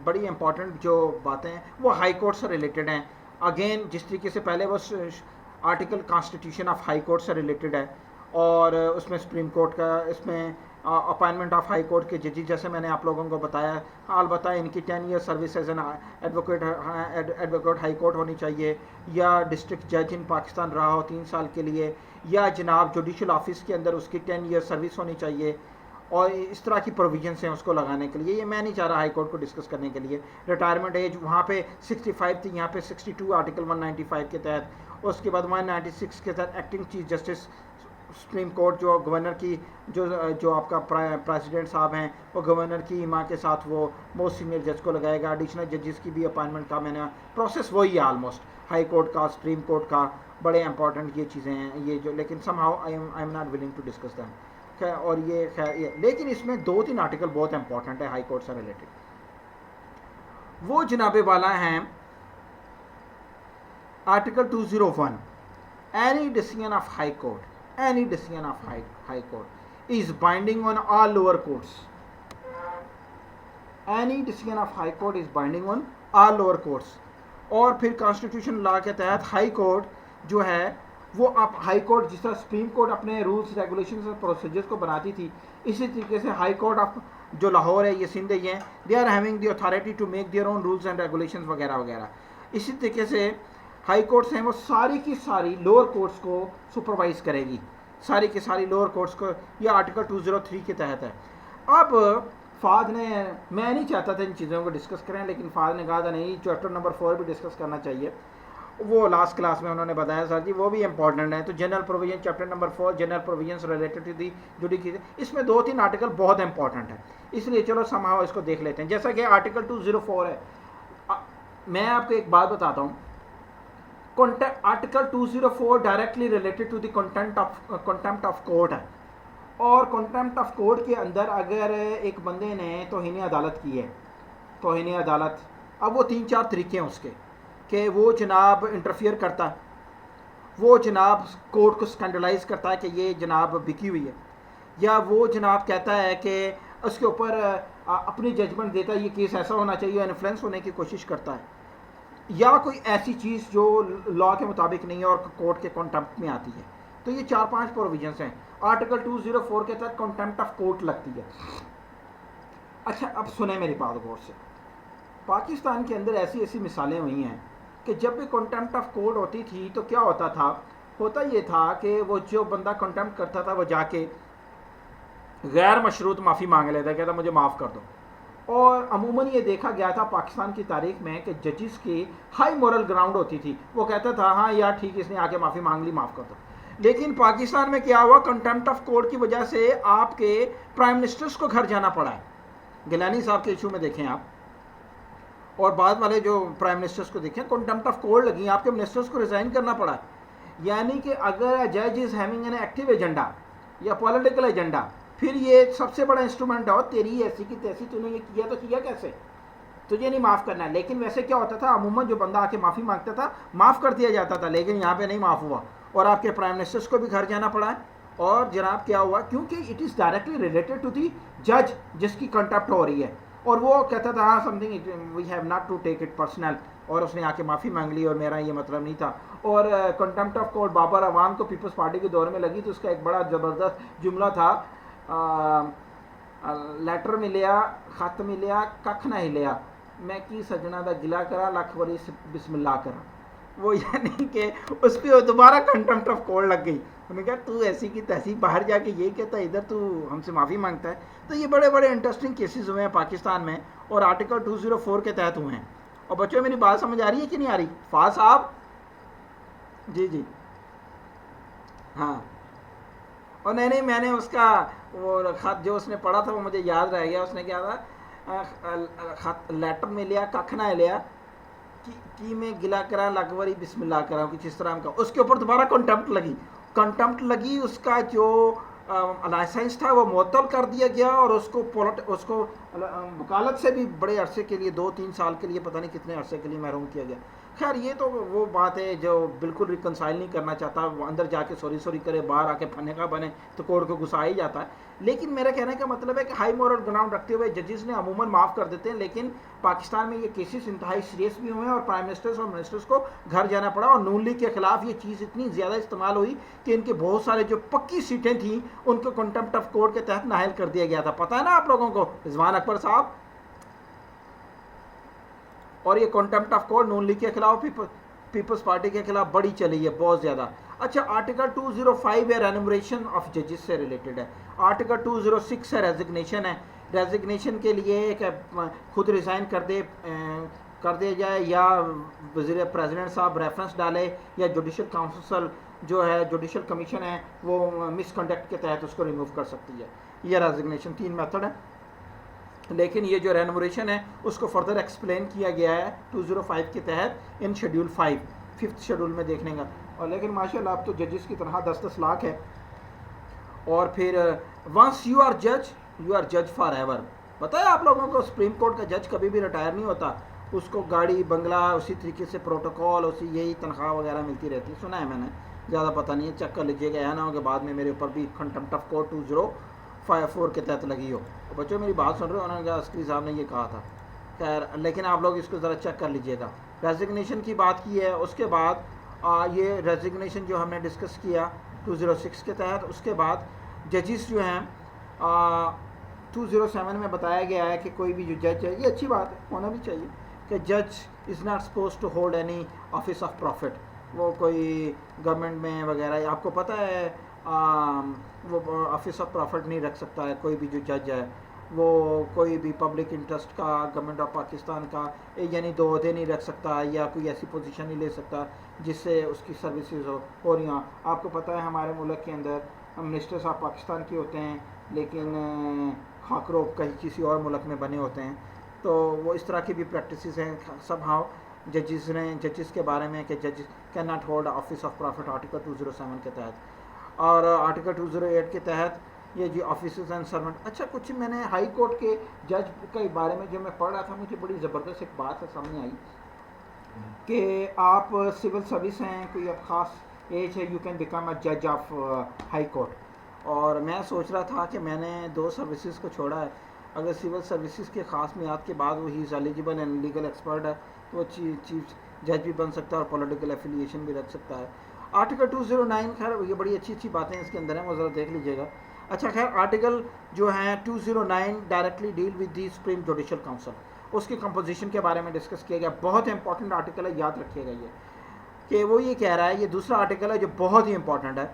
बड़ी इंपॉर्टेंट जो बातें हैं वो हाई कोर्ट से रिलेटेड हैं। अगेन जिस तरीके से पहले वो article constitution of high court से रिलेटेड है, और उसमें सुप्रीम कोर्ट का, इसमें अपॉइंटमेंट ऑफ हाई कोर्ट के जजेस, जैसे मैंने आप लोगों को बताया, अलबत्ता इनकी 10 year service as an advocate high court होनी चाहिए, या डिस्ट्रिक्ट जज इन पाकिस्तान रहा हो 3 साल के लिए, या जनाब जुडिशल ऑफिस के अंदर उसकी 10 ईयर सर्विस होनी चाहिए, और इस तरह की प्रोविजंस हैं उसको लगाने के लिए। ये मैं नहीं चाह रहा हाई कोर्ट को डिस्कस करने के लिए। रिटायरमेंट एज वहाँ पे 65 थी, यहाँ पे 62 आर्टिकल 195 के तहत। उसके बाद 196 के तहत acting chief justice supreme court, जो गवर्नर की जो आपका प्रेसिडेंट साहब हैं, वो गवर्नर की माँ के साथ वो मोस्ट सीनियर जज को लगाएगा। एडिशनल जजेस की भी अपॉइंटमेंट का मैंने प्रोसेस वही है ऑलमोस्ट, हाई कोर्ट का, सुप्रीम कोर्ट का। बड़े इंपॉर्टेंट ये चीज़ें हैं ये जो, लेकिन somehow I am not willing to discuss them. और ये खैर ये, लेकिन इसमें 2-3 आर्टिकल बहुत इंपॉर्टेंट है हाई कोर्ट से रिलेटेड। वो जनाबे वाला हैं article 201, any decision of high court, any decision of high court is binding on all lower courts. Any decision of high court is binding on all lower courts. और फिर constitution law के तहत high court जो है वो आप high court, जिस तरह सुप्रीम कोर्ट अपने रूल्स रेगुलेशंस और प्रोसीजर्स को बनाती थी, इसी तरीके से हाई कोर्ट ऑफ जो लाहौर है, ये सिंध है, ये they are having the authority to make their own rules and regulations वगैरह वगैरह। इसी तरीके से हाई कोर्ट्स हैं वो सारी की सारी लोअर कोर्ट्स को सुपरवाइज करेगी, सारी की सारी लोअर कोर्ट्स को। ये आर्टिकल 203 के तहत है। अब फाद ने, मैं नहीं चाहता था इन चीज़ों को डिस्कस करें, लेकिन फाद ने कहा था नहीं चैप्टर नंबर 4 भी डिस्कस करना चाहिए। वो लास्ट क्लास में उन्होंने बताया सर जी वो भी इंपॉर्टेंट है। तो general provision chapter number 4, general provisions related to the judiciary, इसमें 2-3 आर्टिकल बहुत इंपॉर्टेंट है, इसलिए चलो समहाउ इसको देख लेते हैं। जैसा कि आर्टिकल 204 है, मैं आपको एक बात बताता हूँ, article 204 directly related to the contempt of court है। और कंटेम्प्ट ऑफ कोर्ट के अंदर अगर एक बंदे ने तौहीन अदालत की है, तौहीन अदालत, अब वो 3-4 तरीके हैं उसके, कि वो जनाब इंटरफियर करता है, वो जनाब कोर्ट को स्कैंडलाइज करता है कि ये जनाब बिकी हुई है, या वो जनाब कहता है कि उसके ऊपर अपनी जजमेंट देता है ये केस ऐसा होना चाहिए, इन्फ्लुएंस होने की कोशिश करता है, या कोई ऐसी चीज़ जो लॉ के मुताबिक नहीं है और कोर्ट के कॉन्टेम्प्ट में आती है। तो ये 4-5 प्रोविजंस हैं। आर्टिकल 204 के तहत कॉन्टेम्प्ट ऑफ कोर्ट लगती है। अच्छा, अब सुने मेरी बात गौर से। पाकिस्तान के अंदर ऐसी ऐसी मिसालें हुई हैं कि जब भी कॉन्टेम्प्ट ऑफ कोर्ट होती थी तो क्या होता था, होता ये था कि वो जो बंदा कॉन्टेम्प्ट करता था वो जाके गैर मशरूत माफ़ी मांग लेता, कहता मुझे माफ़ कर दो। और अमूमन ये देखा गया था पाकिस्तान की तारीख में कि जजिस की हाई मोरल ग्राउंड होती थी, वो कहता था हाँ यार ठीक, इसने आके माफ़ी मांग ली, माफ़ कर दो। लेकिन पाकिस्तान में क्या हुआ, कंटेम्प्ट ऑफ कोर्ट की वजह से आपके प्राइम मिनिस्टर्स को घर जाना पड़ा है। गिलानी साहब के इशू में देखें आप, और बाद वाले जो प्राइम मिनिस्टर्स को देखें, कंटेम्प्ट ऑफ कोर्ट लगी, आपके मिनिस्टर्स को रिजाइन करना पड़ा। यानी कि अगर जज is having an active agenda या पॉलिटिकल एजेंडा, फिर ये सबसे बड़ा इंस्ट्रूमेंट हो, तेरी ऐसी की तैसी, तूने ये किया तो किया कैसे, तुझे नहीं माफ़ करना है। लेकिन वैसे क्या होता था, अमूमन जो बंदा आके माफ़ी मांगता था माफ़ कर दिया जाता था, लेकिन यहाँ पे नहीं माफ़ हुआ और आपके प्राइम मिनिस्टर्स को भी घर जाना पड़ा है। और जनाब क्या हुआ, क्योंकि it is directly related to the जज जिसकी कंटेम्प्ट हो रही है, और वो कहता था हाँ something we have not to take it personal, और उसने आके माफ़ी मांग ली और मेरा ये मतलब नहीं था। और कंटेम्प्ट ऑफ कोर्ट बाबर अवाम को पीपल्स पार्टी के दौर में लगी तो उसका एक बड़ा ज़बरदस्त जुमला था, लैटर मिलिया खत मिलिया कख ना हिलिया, मैं की सजना दा गिला करा लख वरी बिस्मिल्लाह करा। वो यानी कि उस पर दोबारा कंटेम्प्ट ऑफ कोर्ट लग गई। उन्होंने कहा तू ऐसी की तैसी बाहर जाके ये कहता है, इधर तू हमसे माफ़ी मांगता है। तो ये बड़े बड़े इंटरेस्टिंग केसेस हुए हैं पाकिस्तान में, और आर्टिकल 204 के तहत हुए हैं। और बच्चों मेरी बात समझ आ रही है कि नहीं आ रही? फाज साहब जी जी हाँ। और नहीं मैंने उसका वो खत जो उसने पढ़ा था वो मुझे याद रह गया। उसने क्या था, खत लेटर में लिया कख ना लिया कि मैं गिला करा लगवरी बिस्मिल्लाह करा, कुछ इस तरह का। उसके ऊपर दोबारा कंटेम्प्ट लगी, उसका जो लाइसेंस था वो मुअत्तल कर दिया गया, और उसको वकालत से भी बड़े अरसे के लिए 2-3 साल के लिए, पता नहीं कितने अरसे के लिए महरूम किया गया। खैर ये तो वो बात है जो बिल्कुल रिकनसाइल नहीं करना चाहता, अंदर जाके सॉरी करे, बाहर आके फने का बने तो कोर्ट को गुस्सा ही जाता है। लेकिन मेरा कहने का मतलब है कि हाई मॉरल ग्राउंड रखते हुए जजेस ने अमूमन माफ़ कर देते हैं, लेकिन पाकिस्तान में ये केसेस इंतहाई सीरियस भी हुए हैं और प्राइम मिनिस्टर्स और मिनिस्टर्स को घर जाना पड़ा। और नून लीग के खिलाफ ये चीज़ इतनी ज़्यादा इस्तेमाल हुई कि इनके बहुत सारे जो पक्की सीटें थी उनको कंटेम्प्ट ऑफ कोर्ट के तहत नाहिल कर दिया गया था। पता है ना आप लोगों को, रिजवान अकबर साहब? और ये contempt of court Noon league के खिलाफ, पीपल्स पार्टी के खिलाफ बड़ी चली है बहुत ज़्यादा। अच्छा, आर्टिकल 205 है रेन्यूमरेशन ऑफ जजेस से रिलेटेड है। आर्टिकल 206 है रेजिग्नेशन है। रेजिग्नेशन के लिए एक खुद रिज़ाइन कर दे जाए, या वज़ीर प्रेसिडेंट साहब रेफरेंस डाले, या जुडिशल काउंसिल जो है, जुडिशल कमीशन है, वो मिसकंडक्ट के तहत उसको रिमूव कर सकती है। यह रेजिग्नेशन 3 मेथड है। लेकिन ये जो रेन्यूमरेशन है उसको फर्दर एक्सप्लेन किया गया है 205 के तहत इन शेड्यूल 5th शेड्यूल में देखने का। और लेकिन माशाल्लाह अब तो जजेस की तरह 10-10 लाख है। और फिर वंस यू आर जज फॉर एवर। पता है आप लोगों को, सुप्रीम कोर्ट का जज कभी भी रिटायर नहीं होता, उसको गाड़ी बंगला उसी तरीके से प्रोटोकॉल, उसी यही तनख्वाह वगैरह मिलती रहती है। सुना है मैंने, ज़्यादा पता नहीं है, चेक कर लीजिएगा, या ना हो कि बाद में मेरे ऊपर भी कंटेम्प्ट ऑफ कोर्ट 205 के तहत लगी हो। तो बच्चों मेरी बात सुन रहे हो, उन्होंने कहा अस्करी साहब ने ये कहा था। खैर लेकिन आप लोग इसको ज़रा चेक कर लीजिएगा। रेजिग्नेशन की बात की है, उसके बाद ये रेजिग्नेशन जो हमने डिस्कस किया 206 के तहत। उसके बाद जजेस जो हैं 207 में बताया गया है कि कोई भी जो जज है, ये अच्छी बात है, होना भी चाहिए, कि जज is not suppose to hold any office of profit. वो कोई गवर्नमेंट में वगैरह, आपको पता है वो ऑफिस ऑफ प्रॉफिट नहीं रख सकता है कोई भी जो जज है। वो कोई भी पब्लिक इंटरेस्ट का, गवर्नमेंट ऑफ पाकिस्तान का यानी 2 ओहदे नहीं रख सकता, या कोई ऐसी पोजीशन नहीं ले सकता जिससे उसकी सर्विसेज हो। और यहाँ आपको पता है हमारे मुल्क के अंदर मिनिस्टर्स ऑफ पाकिस्तान के होते हैं, लेकिन खाकरोब कहीं किसी और मुल्क में बने होते हैं। तो वो इस तरह की भी प्रैक्टिसेस हैं सब हाउ जजेस के बारे में, कि जज can not hold office of profit article 207 के तहत। और आर्टिकल 208 के तहत ये जी ऑफिसर्स एंड सर्वेंट। अच्छा, कुछ मैंने हाई कोर्ट के जज के बारे में जब मैं पढ़ रहा था, मुझे बड़ी ज़बरदस्त एक बात है सामने आई कि आप सिविल सर्विस हैं, कोई अब ख़ास एज है, यू कैन बिकम अ जज ऑफ हाई कोर्ट। और मैं सोच रहा था कि मैंने 2 सर्विसेज को छोड़ा है, अगर सिविल सर्विसेज के ख़ास मियाद के बाद वो he is eligible and legal expert है तो वो चीफ जज भी बन सकता है और पॉलिटिकल एफिलिएशन भी रख सकता है। आर्टिकल 209, खैर ये बड़ी अच्छी बातें इसके अंदर हैं, वो ज़रा देख लीजिएगा। अच्छा, खैर आर्टिकल जो है 209 directly deal with the supreme judicial council, उसकी कंपोजिशन के बारे में डिस्कस किया गया। बहुत इंपॉर्टेंट आर्टिकल है, याद रखिएगा ये, कि वो ये कह रहा है, ये दूसरा आर्टिकल है जो बहुत ही इंपॉर्टेंट है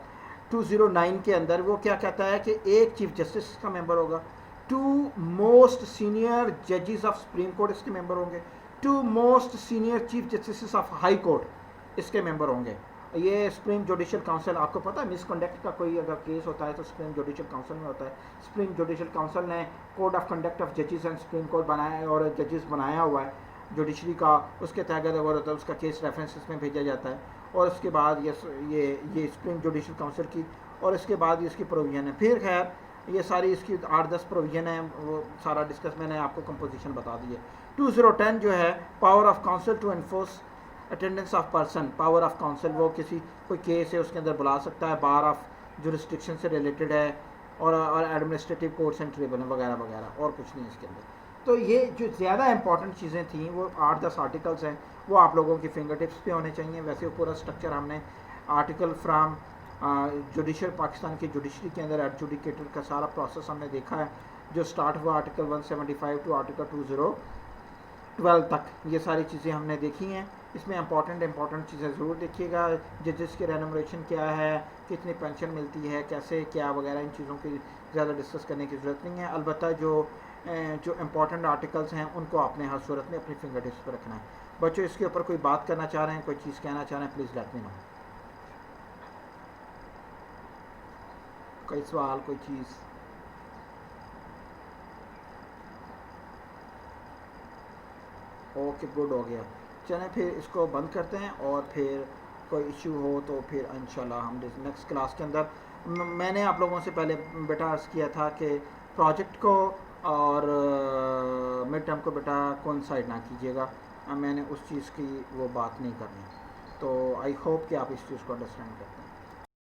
209 के अंदर। वो क्या कहता है कि एक चीफ जस्टिस का मेंबर होगा, 2 मोस्ट सीनियर जजेस ऑफ सुप्रीम कोर्ट इसके मेंबर होंगे, 2 most senior chief justice of high court इसके मेंबर होंगे। ये सुप्रीम जुडिशल काउंसिल, आपको पता है मिसकंडक्ट का कोई अगर केस होता है तो सुप्रीम जुडिशल काउंसिल में होता है। सुप्रीम जुडिशल काउंसिल ने कोड ऑफ कंडक्ट ऑफ जजेस एंड सुप्रीम कोर्ट बनाया और जजेस बनाया हुआ है। जुडिशरी का, उसके तहत अगर होता है उसका केस रेफरेंसेस में भेजा जाता है, और उसके बाद ये सुप्रीम जुडिशल काउंसिल की, और इसके बाद इसकी प्रोविजन है। फिर खैर ये सारी इसकी 8-10 प्रोविजन है, वो सारा डिस्कस मैंने आपको कंपोजिशन बता दी है। 2010 जो है power of council to enforce attendance of person, power of council वो किसी कोई केस है उसके अंदर बुला सकता है, बार ऑफ जुरिस्डिक्शन से रिलेटेड है, और एडमिनिस्ट्रेटिव कोर्ट्स एंड ट्रिब्यूनल वगैरह वगैरह, और कुछ नहीं इसके अंदर। तो ये जो ज़्यादा इंपॉर्टेंट चीज़ें थी वो 8-10 आर्टिकल्स हैं, वो आप लोगों की फिंगर टिप्स पे होने चाहिए। वैसे वो पूरा स्ट्रक्चर हमने आर्टिकल फ्राम जुडिशल पाकिस्तान की जुडिशरी के अंदर एडजुडिकेटर का सारा प्रोसेस हमने देखा है, जो स्टार्ट हुआ आर्टिकल 175 टू आर्टिकल 2012 तक, ये सारी चीज़ें हमने देखी हैं। इसमें इंपॉर्टेंट चीज़ें ज़रूर देखिएगा, जजेस की रेनोमरेशन क्या है, कितनी पेंशन मिलती है, कैसे क्या वगैरह, इन चीज़ों की ज़्यादा डिस्कस करने की ज़रूरत नहीं है। अलबत्ता जो इम्पॉर्टेंट आर्टिकल्स हैं उनको आपने हर सूरत में अपनी फिंगर टिप्स पर रखना है। बच्चों इसके ऊपर कोई बात करना चाह रहे हैं, कोई चीज़ कहना चाह रहे हैं, प्लीज़ लेट मी नो। कोई सवाल, कोई चीज़? ओके, गुड, हो गया। चलें फिर इसको बंद करते हैं, और फिर कोई इशू हो तो फिर इंशाल्लाह हम नेक्स्ट क्लास के अंदर, मैंने आप लोगों से पहले बेटा अर्ज़ किया था कि प्रोजेक्ट को और मिड टर्म को बेटा कोइंसाइड ना कीजिएगा, मैंने उस चीज़ की वो बात नहीं करनी। तो आई होप कि आप इस चीज़ को अंडरस्टैंड करते हैं।